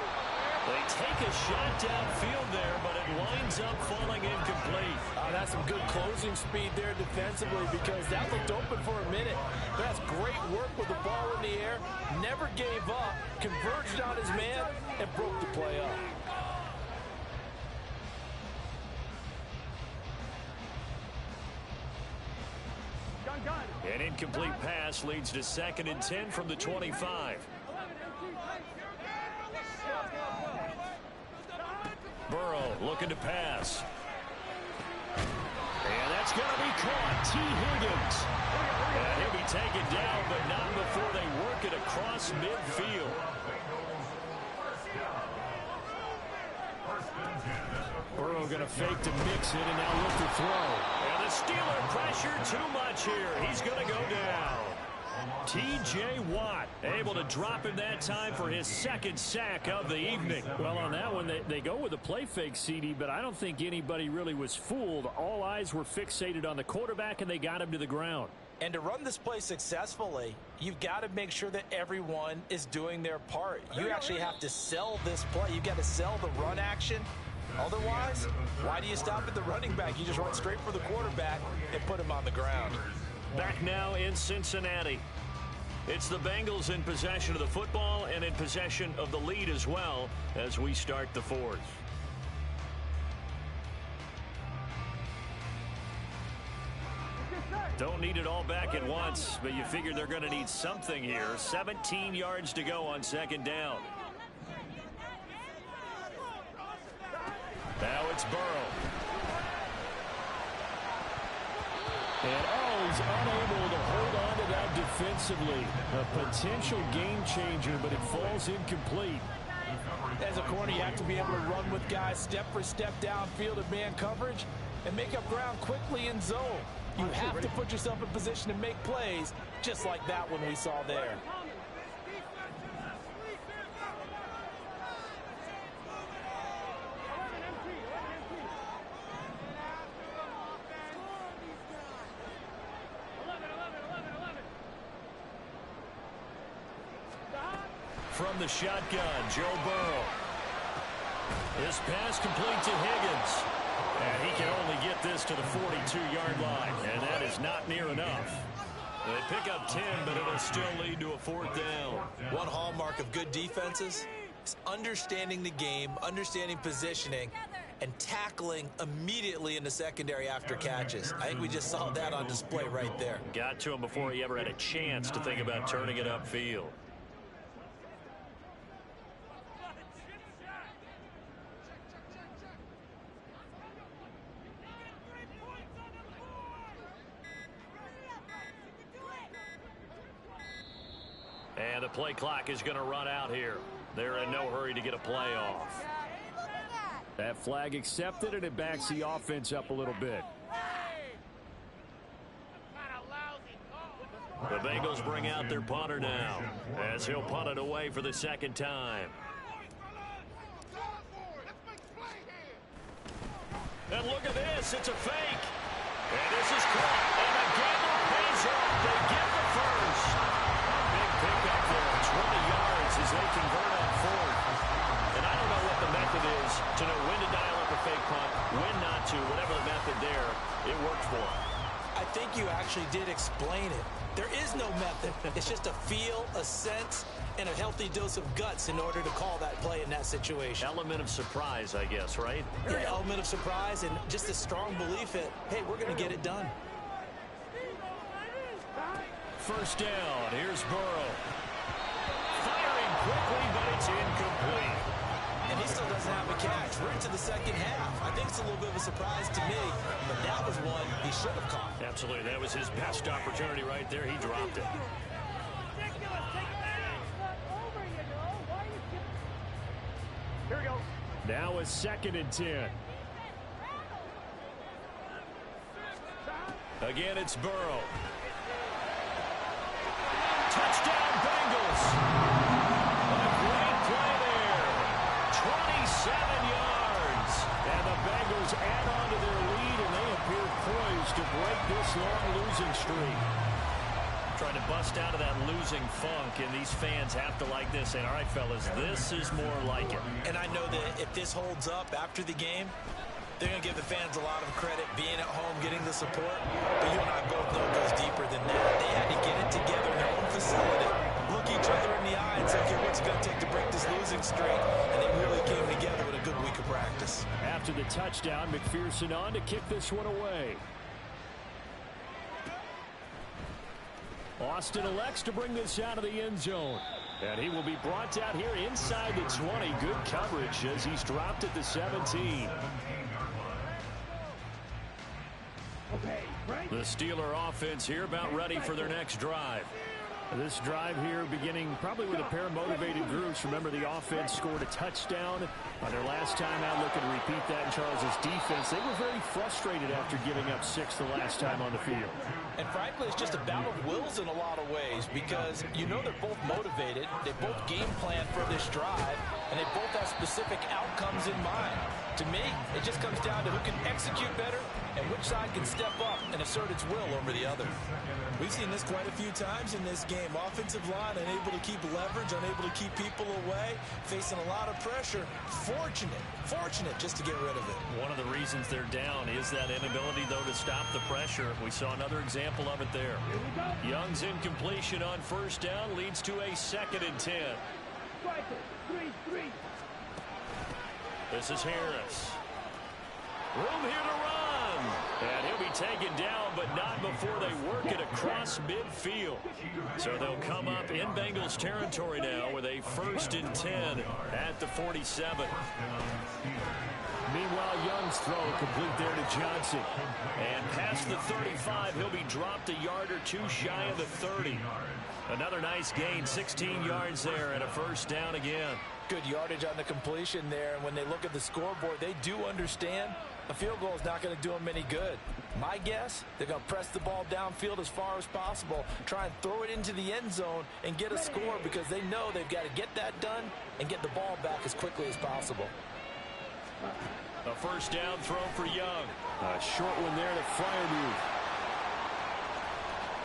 They take a shot downfield there, but it winds up falling incomplete. That's some good closing speed there defensively because that looked open for a minute. That's great work with the ball in the air. Never gave up, converged on his man, and broke the play up. An incomplete pass leads to 2nd and 10 from the 25. Burrow looking to pass. And that's going to be caught. T. Higgins. And he'll be taken down, but not before they work it across midfield. Burrow going to fake to Mixon and now look to throw. And the Steeler pressure too much here. He's going to go down. T.J. Watt able to drop him that time for his 2nd sack of the evening. Well, on that one, they go with a play fake, CD, but I don't think anybody really was fooled. All eyes were fixated on the quarterback, and they got him to the ground. And to run this play successfully, you've got to make sure that everyone is doing their part. You actually have to sell this play. You've got to sell the run action. Otherwise, why do you stop at the running back? You just run straight for the quarterback and put him on the ground. Back now in Cincinnati. It's the Bengals in possession of the football and in possession of the lead as well as we start the 4th. Don't need it all back at once, but you figure they're going to need something here. 17 yards to go on 2nd down. Now it's Burrow. And he's unable to hold on to that defensively. A potential game changer, but it falls incomplete. As a corner, you have to be able to run with guys step for step downfield in man coverage and make up ground quickly in zone. You have to put yourself in position to make plays just like that one we saw there. From the shotgun, Joe Burrow. His pass complete to Higgins. And he can only get this to the 42-yard line. And that is not near enough. They pick up 10, but it'll still lead to a 4th down. One hallmark of good defenses is understanding the game, understanding positioning, and tackling immediately in the secondary after catches. I think we just saw that on display right there. Got to him before he ever had a chance to think about turning it upfield. And the play clock is going to run out here. They're in no hurry to get a play off. That flag accepted, and it backs the offense up a little bit. The Bengals bring out their punter now as he'll punt it away for the 2nd time. And look at this. It's a fake. And this is caught. And the gamble pays off. They get the first. Big pickup there. 20 yards as they convert on 4th. And I don't know what the method is to know when to dial up a fake punt, when not to. Whatever the method there, it worked for them. I think you actually did explain it. There is no method. It's just a feel, a sense, and a healthy dose of guts in order to call that play in that situation. Element of surprise, I guess, right? Yeah, element of surprise and just a strong belief that, hey, we're going to get it done. 1st down. Here's Burrow. Firing quickly, but it's incomplete. And he still doesn't have a catch. We're into the 2nd half. I think That's a little bit of a surprise to me, but that was one he should have caught. Absolutely. That was his best opportunity right there. He dropped it. Here we go. Now a 2nd and 10. Again, it's Burrow. Touchdown, Bengals. A great play there. 27 yards. And the Bengals add on to their lead, and they appear poised to break this long losing streak. Trying to bust out of that losing funk, and these fans have to like this. And all right, fellas, this is more like it. And I know that if this holds up after the game, they're going to give the fans a lot of credit, being at home, getting the support. But you and I both know it goes deeper than that. They had to get it together in their own facility, look each other in the eye and say, okay, what's it going to take to break this losing streak? And they really came together with a good week of practice. After the touchdown, McPherson on to kick this one away. Austin elects to bring this out of the end zone. And he will be brought out here inside the 20. Good coverage as he's dropped at the 17. The Steeler offense here about ready for their next drive. This drive here beginning probably with a pair of motivated groups. Remember, the offense scored a touchdown on their last time out. Looking to repeat that in Charles's defense. They were very frustrated after giving up 6 the last time on the field. And frankly, it's just a battle of wills in a lot of ways, because you know they're both motivated. They both game plan for this drive, and they both have specific outcomes in mind. To me, it just comes down to who can execute better and which side can step up and assert its will over the other. We've seen this quite a few times in this game. Offensive line unable to keep leverage, unable to keep people away, facing a lot of pressure. Fortunate just to get rid of it. One of the reasons they're down is that inability, though, to stop the pressure. We saw another example of it there. Young's incompletion on first down leads to a 2nd and 10. This is Harris. Room here to run. And he'll be taken down, but not before they work it across midfield. So they'll come up in Bengals territory now with a 1st and 10 at the 47. Meanwhile, Young's throw complete there to Johnson. And past the 35, he'll be dropped a yard or two shy of the 30. Another nice gain, 16 yards there, and a 1st down again. Good yardage on the completion there, and when they look at the scoreboard, they do understand a field goal is not going to do them any good. My guess, they're going to press the ball downfield as far as possible, try and throw it into the end zone and get a score, because they know they've got to get that done and get the ball back as quickly as possible. A 1st down throw for Young. A short one there to Freiermuth.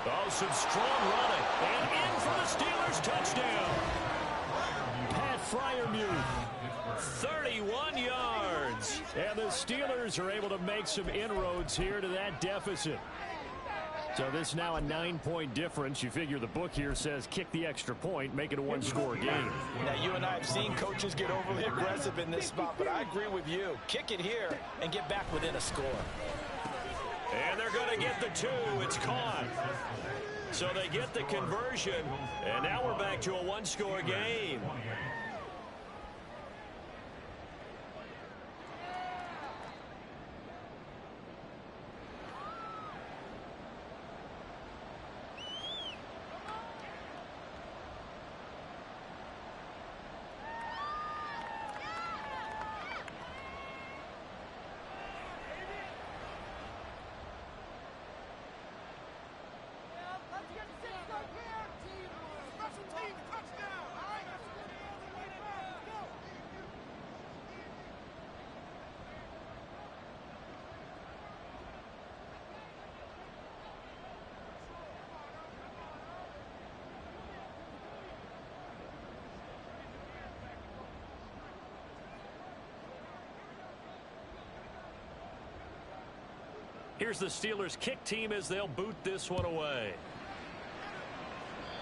Oh, some strong running. And in for the Steelers, touchdown. Pat Freiermuth, 31 yards. And the Steelers are able to make some inroads here to that deficit. So this is now a 9-point difference. You figure the book here says kick the extra point, make it a 1-score game. Now, you and I have seen coaches get overly aggressive in this spot, but I agree with you. Kick it here and get back within a score. And they're going to get the 2. It's caught. So they get the conversion, and now we're back to a 1-score game. Here's the Steelers kick team as they'll boot this one away.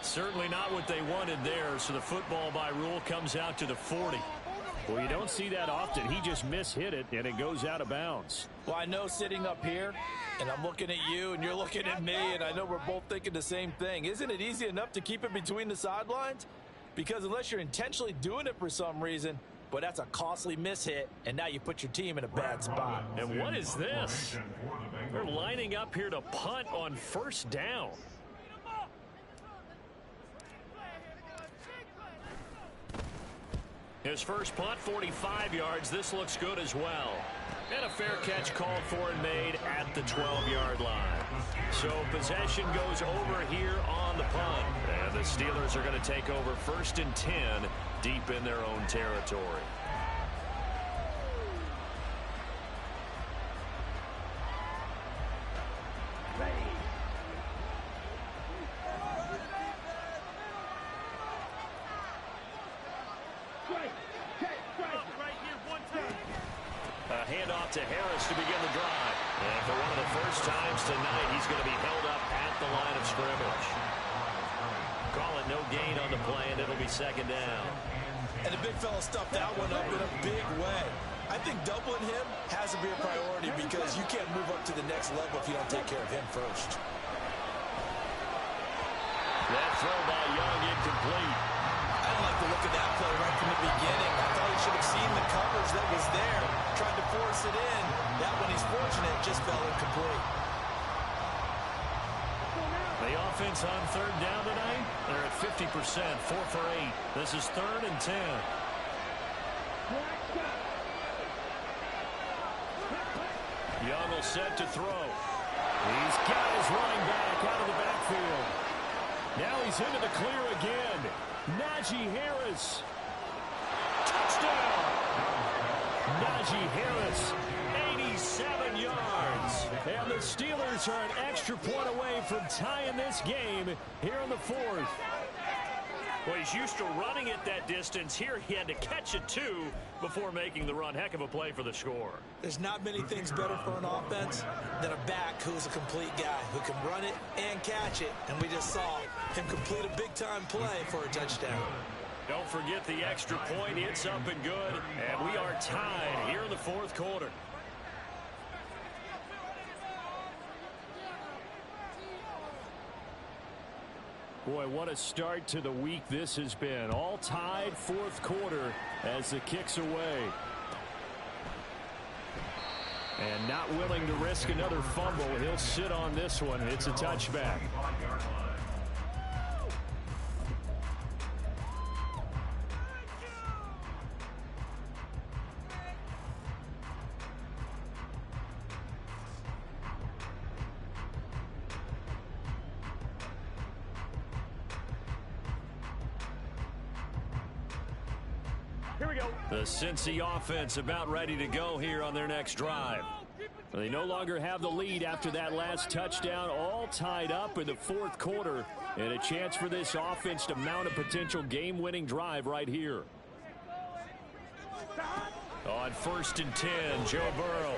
Certainly not what they wanted there, so the football by rule comes out to the 40. Well, you don't see that often. He just mishit it, and it goes out of bounds. Well, I know sitting up here, and I'm looking at you, and you're looking at me, and I know we're both thinking the same thing. Isn't it easy enough to keep it between the sidelines? Because unless you're intentionally doing it for some reason, but that's a costly mishit, and now you put your team in a bad spot. And what is this? They're lining up here to punt on first down. His first punt, 45 yards. This looks good as well. And a fair catch called for and made at the 12-yard line. So possession goes over here on the punt. And the Steelers are going to take over 1st and 10 deep in their own territory. Handoff to Harris to begin the drive. And for one of the first times tonight, he's going to be held up at the line of scrimmage. Call it no gain on the play, and it'll be 2nd down. And the big fella stuffed that one up in a big way. I think doubling him has to be a priority because you can't move up to the next level if you don't take care of him first. That throw by Young incomplete. I didn't like the look of that play right from the beginning. I thought he should have seen the coverage that was there, tried to force it in. That one, he's fortunate, just fell incomplete. The offense on 3rd down tonight, they're at 50%, 4 for 8. This is 3rd and 10. Young will set to throw. He's got his running back out of the backfield. Now he's into the clear again. Najee Harris. Touchdown. Najee Harris, 87 yards. And the Steelers are an extra point away from tying this game here in the 4th. Well, he's used to running it that distance. Here he had to catch it, too, before making the run. Heck of a play for the score. There's not many things better for an offense than a back who's a complete guy who can run it and catch it. And we just saw him complete a big-time play for a touchdown. Don't forget the extra point. It's up and good. And we are tied here in the 4th quarter. Boy, what a start to the week this has been. All tied 4th quarter as the kick's away. And not willing to risk another fumble. He'll sit on this one. It's a touchback. Here we go. The Cincy offense about ready to go here on their next drive. They no longer have the lead after that last touchdown, all tied up in the 4th quarter, and a chance for this offense to mount a potential game-winning drive right here. On 1st and 10, Joe Burrow.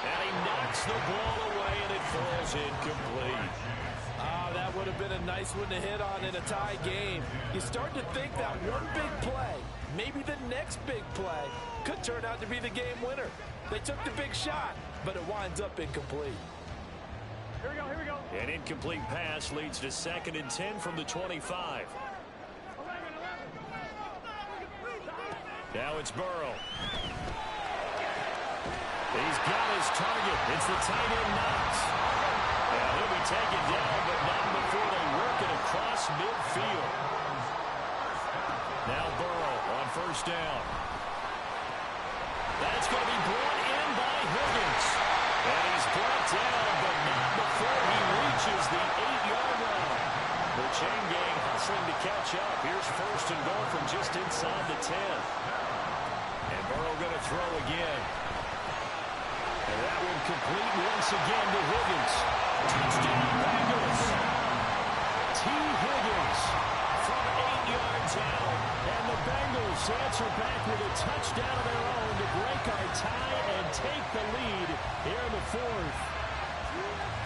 And he knocks the ball away, and it falls incomplete. That would have been a nice one to hit on in a tie game. You start to think that one big play, maybe the next big play, could turn out to be the game winner. They took the big shot, but it winds up incomplete. Here we go, here we go. An incomplete pass leads to 2nd and 10 from the 25. Now it's Burrow. He's got his target. It's the tight end Knox. And he'll be taken down, but not before they work it across midfield. Now Burrow on 1st down. That's going to be brought in by Higgins. And he's brought down, but not before he reaches the 8-yard line. The chain gang hustling to catch up. Here's 1st and goal from just inside the 10. And Burrow going to throw again. And that one complete once again to Higgins. Touchdown Bengals. T. Higgins from 8 yards out. And the Bengals answer back with a touchdown of their own to break our tie and take the lead here in the 4th.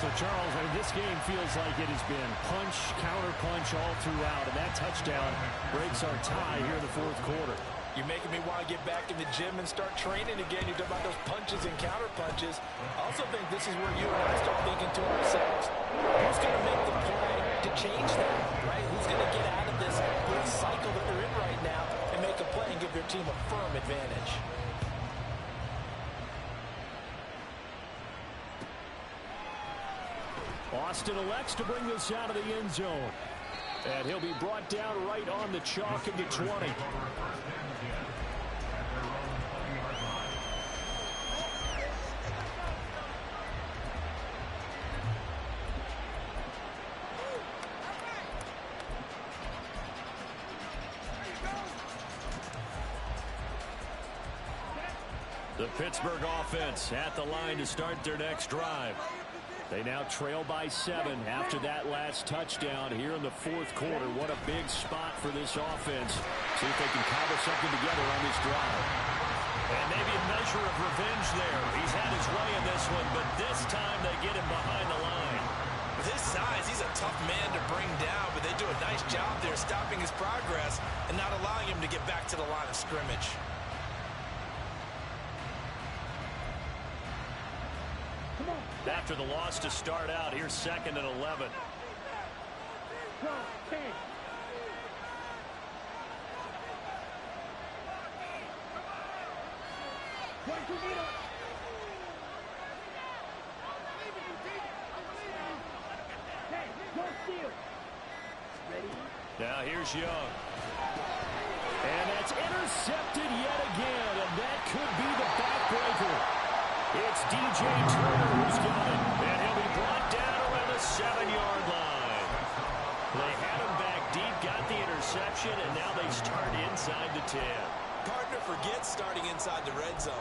So, Charles, I mean, this game feels like it has been punch, counter-punch all throughout. And that touchdown breaks our tie here in the 4th quarter. You're making me want to get back in the gym and start training again. You're talking about those punches and counter punches. I also think this is where you and I start thinking to ourselves, who's going to make the play to change that, right? Who's going to get out of of this good cycle that they're in right now and make a play and give their team a firm advantage. Austin elects to bring this out of the end zone. And he'll be brought down right on the chalk at the 20. The Pittsburgh offense at the line to start their next drive. They now trail by 7 after that last touchdown here in the fourth quarter. What a big spot for this offense. See if they can cobble something together on this drive. And maybe a measure of revenge there. He's had his way in this one, but this time they get him behind the line. With his size, he's a tough man to bring down, but they do a nice job there stopping his progress and not allowing him to get back to the line of scrimmage. After the loss to start out, here's 2nd and 11. Now here's Young. And that's intercepted yet again, and that could be the backbreaker. It's DJ Turner who's got it, and he'll be brought down around the 7-yard line. They had him back deep, got the interception, and now they start inside the 10. Partner forgets starting inside the red zone.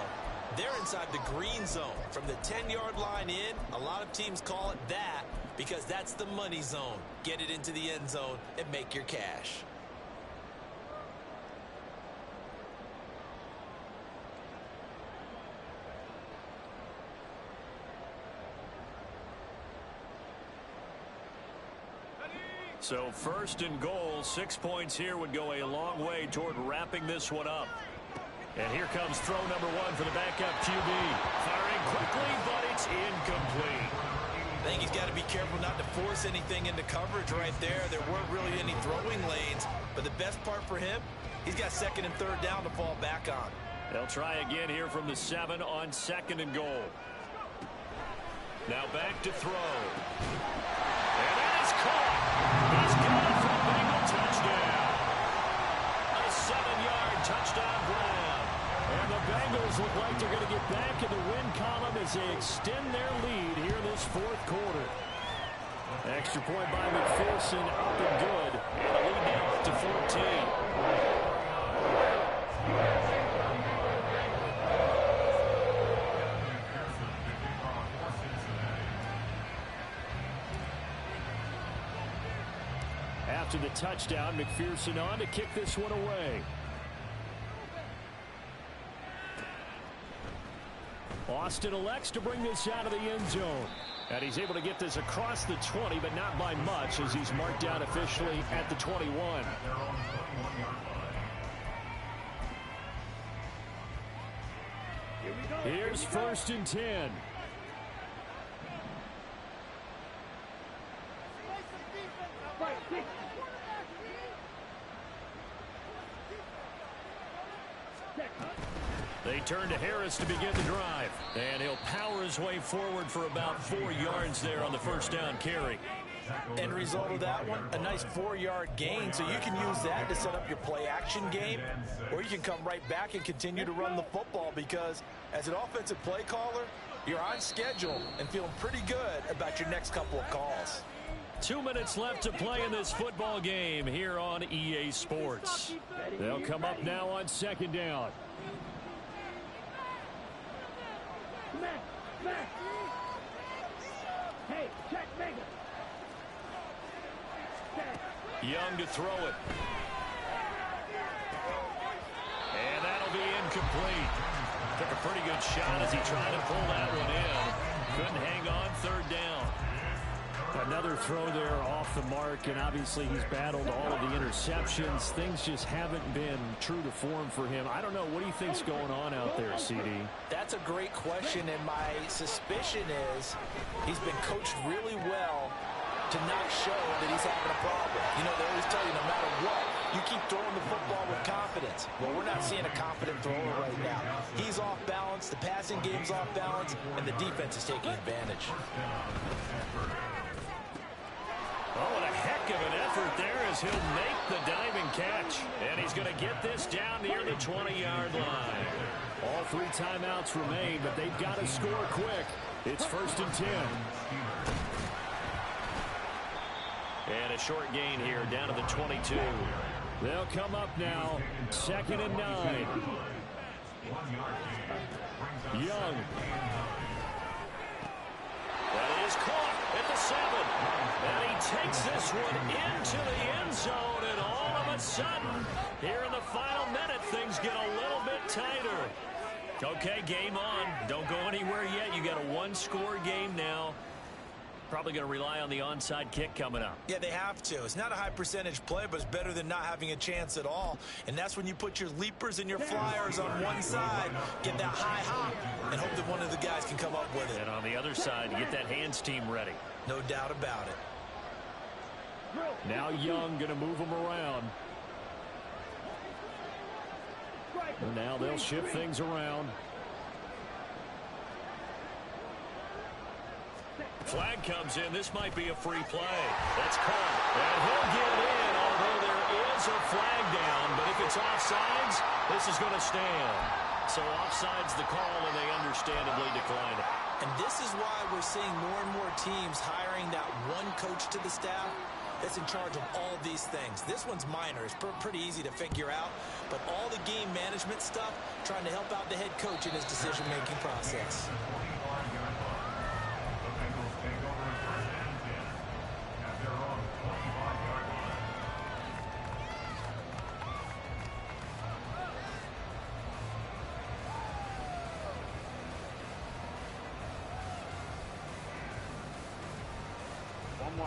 They're inside the green zone. From the 10-yard line in, a lot of teams call it that because that's the money zone. Get it into the end zone and make your cash. So 1st and goal, 6 points here would go a long way toward wrapping this one up. And here comes throw number 1 for the backup QB. Firing quickly, but it's incomplete. I think he's got to be careful not to force anything into coverage right there. There weren't really any throwing lanes, but the best part for him, he's got 2nd and 3rd down to fall back on. They'll try again here from the 7 on 2nd and goal. Now back to throw. And that is caught. He's got it for a Bengal touchdown. A 7-yard touchdown grab. And the Bengals look like they're going to get back in the win column as they extend their lead here in this fourth quarter. Extra point by McPherson, up and good. And a lead now to 14. After the touchdown, McPherson on to kick this one away. Austin elects to bring this out of the end zone. And he's able to get this across the 20, but not by much as he's marked down officially at the 21. Here's 1st and 10. They turn to Harris to begin the drive. And he'll power his way forward for about 4 yards there on the 1st down carry. End result of that one, a nice 4-yard gain, so you can use that to set up your play-action game, or you can come right back and continue to run the football because as an offensive play caller, you're on schedule and feeling pretty good about your next couple of calls. 2 minutes left to play in this football game here on EA Sports. They'll come up now on 2nd down. Hey, check Mega. Young to throw it. And that'll be incomplete. Took a pretty good shot as he tried to pull that one in. Couldn't hang on 3rd down. Another throw there off the mark, and obviously he's battled all of the interceptions. Things just haven't been true to form for him. I don't know. What do you think's going on out there, CD? That's a great question, and my suspicion is he's been coached really well to not show that he's having a problem. You know, they always tell you no matter what, you keep throwing the football with confidence. Well, we're not seeing a confident thrower right now. He's off balance, the passing game's off balance, and the defense is taking advantage. Oh, and a heck of an effort there as he'll make the diving catch. And he's going to get this down near the 20-yard line. All 3 timeouts remain, but they've got to score quick. It's 1st and 10. And a short gain here down to the 22. They'll come up now, 2nd and 9. Young. That is caught at the 7. And he takes this one into the end zone. And all of a sudden, here in the final minute, things get a little bit tighter. Okay, game on. Don't go anywhere yet. You got a 1-score game now. Probably going to rely on the onside kick coming up. Yeah, they have to. It's not a high percentage play, but it's better than not having a chance at all. And that's when you put your leapers and your flyers on one side, get that high hop, and hope that one of the guys can come up with it. And on the other side, get that hands team ready. No doubt about it. Now Young going to move them around. And now they'll shift things around. Flag comes in. This might be a free play. That's called. And he'll get in, although there is a flag down. But if it's offsides, this is going to stand. So offside's the call, and they understandably decline it. And this is why we're seeing more and more teams hiring that one coach to the staff that's in charge of all these things. This one's minor. It's pretty easy to figure out. But all the game management stuff, trying to help out the head coach in his decision-making process.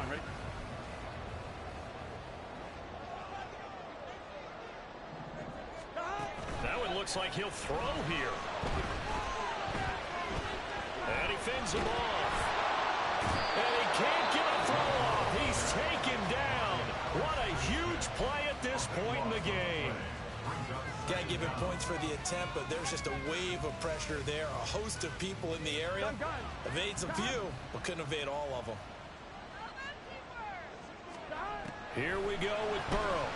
Ready? That one looks like he'll throw here. And he fends him off. And he can't get a throw off. He's taken down. What a huge play at this point in the game. Got to give him points for the attempt, but there's just a wave of pressure there. A host of people in the area. Evades a few, but couldn't evade all of them. Here we go with Burrow.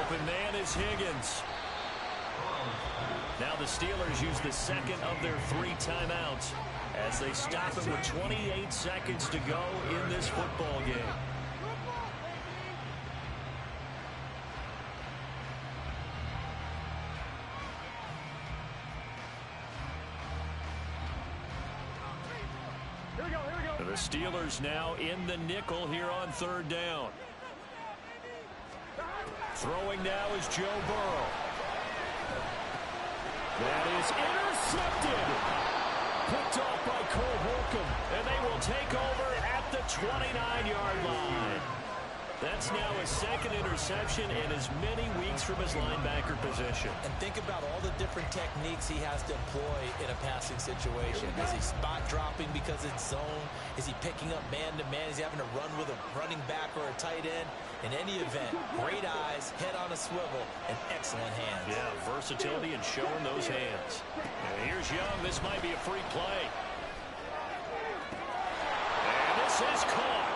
Open man is Higgins. Now the Steelers use the second of their 3 timeouts as they stop it with 28 seconds to go in this football game. The Steelers now in the nickel here on 3rd down. Throwing now is Joe Burrow. That is intercepted. Picked off by Cole Holcomb. And they will take over at the 29-yard line. That's now his 2nd interception in as many weeks from his linebacker position. And think about all the different techniques he has to employ in a passing situation. Is he spot dropping because it's zone? Is he picking up man-to-man? Is he having to run with a running back or a tight end? In any event, great eyes, head on a swivel, and excellent hands. Yeah, versatility and showing those hands. And here's Young. This might be a free play. And this is caught.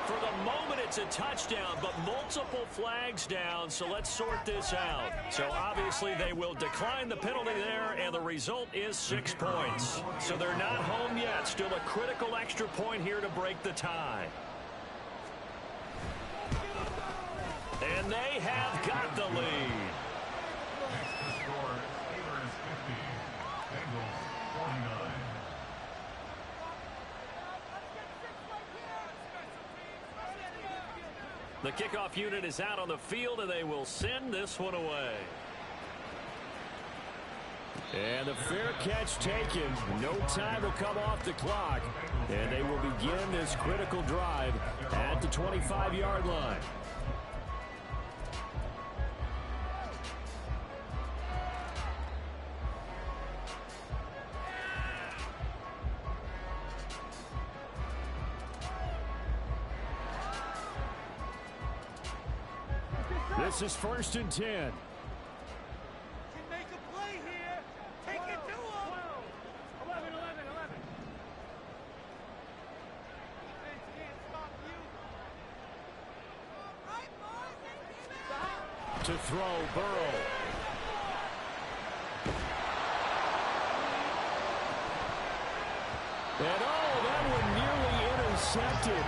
For the moment, it's a touchdown, but multiple flags down, so let's sort this out. So obviously they will decline the penalty there, and the result is 6 points. So they're not home yet. Still a critical extra point here to break the tie. And they have got the lead. Next score, Steelers 50, Bengals 49. The kickoff unit is out on the field, and they will send this one away. And the fair catch taken. No time will come off the clock. And they will begin this critical drive at the 25-yard line. This is 1st and 10. Can make a play here. Take it to him. 11. Defense can't stop you. To throw, Burrow. And that one nearly intercepted.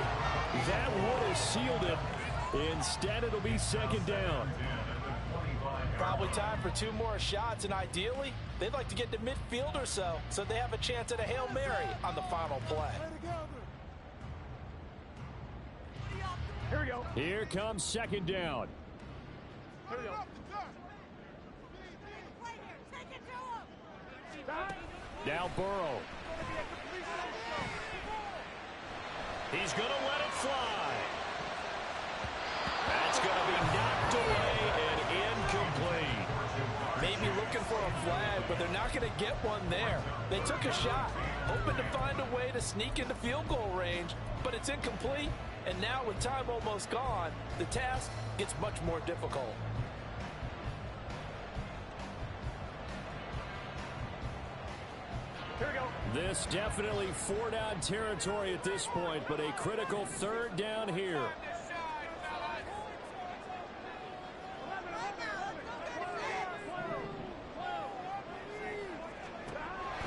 That would have sealed it. Instead, it'll be 2nd down. Probably time for 2 more shots, and ideally, they'd like to get to midfield or so they have a chance at a Hail Mary on the final play. Here we go. Here comes 2nd down. Here we go. Now Burrow. He's going to let it fly. That's going to be knocked away and incomplete. Maybe looking for a flag, but they're not going to get one there. They took a shot, hoping to find a way to sneak into field goal range, but it's incomplete. And now with time almost gone, the task gets much more difficult. Here we go. This definitely 4-down territory at this point, but a critical 3rd down here.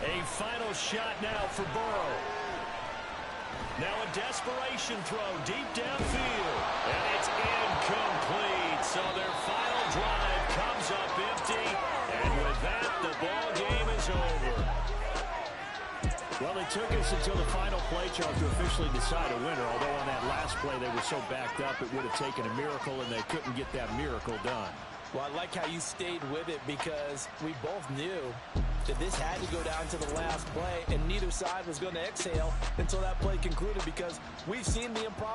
A final shot now for Burrow. Now a desperation throw deep downfield. And it's incomplete. So their final drive comes up empty. And with that, the ball game is over. Well, it took us until the final play, Charles, to officially decide a winner. Although on that last play they were so backed up, it would have taken a miracle, and they couldn't get that miracle done. Well, I like how you stayed with it because we both knew that this had to go down to the last play, and neither side was going to exhale until that play concluded because we've seen the improbable.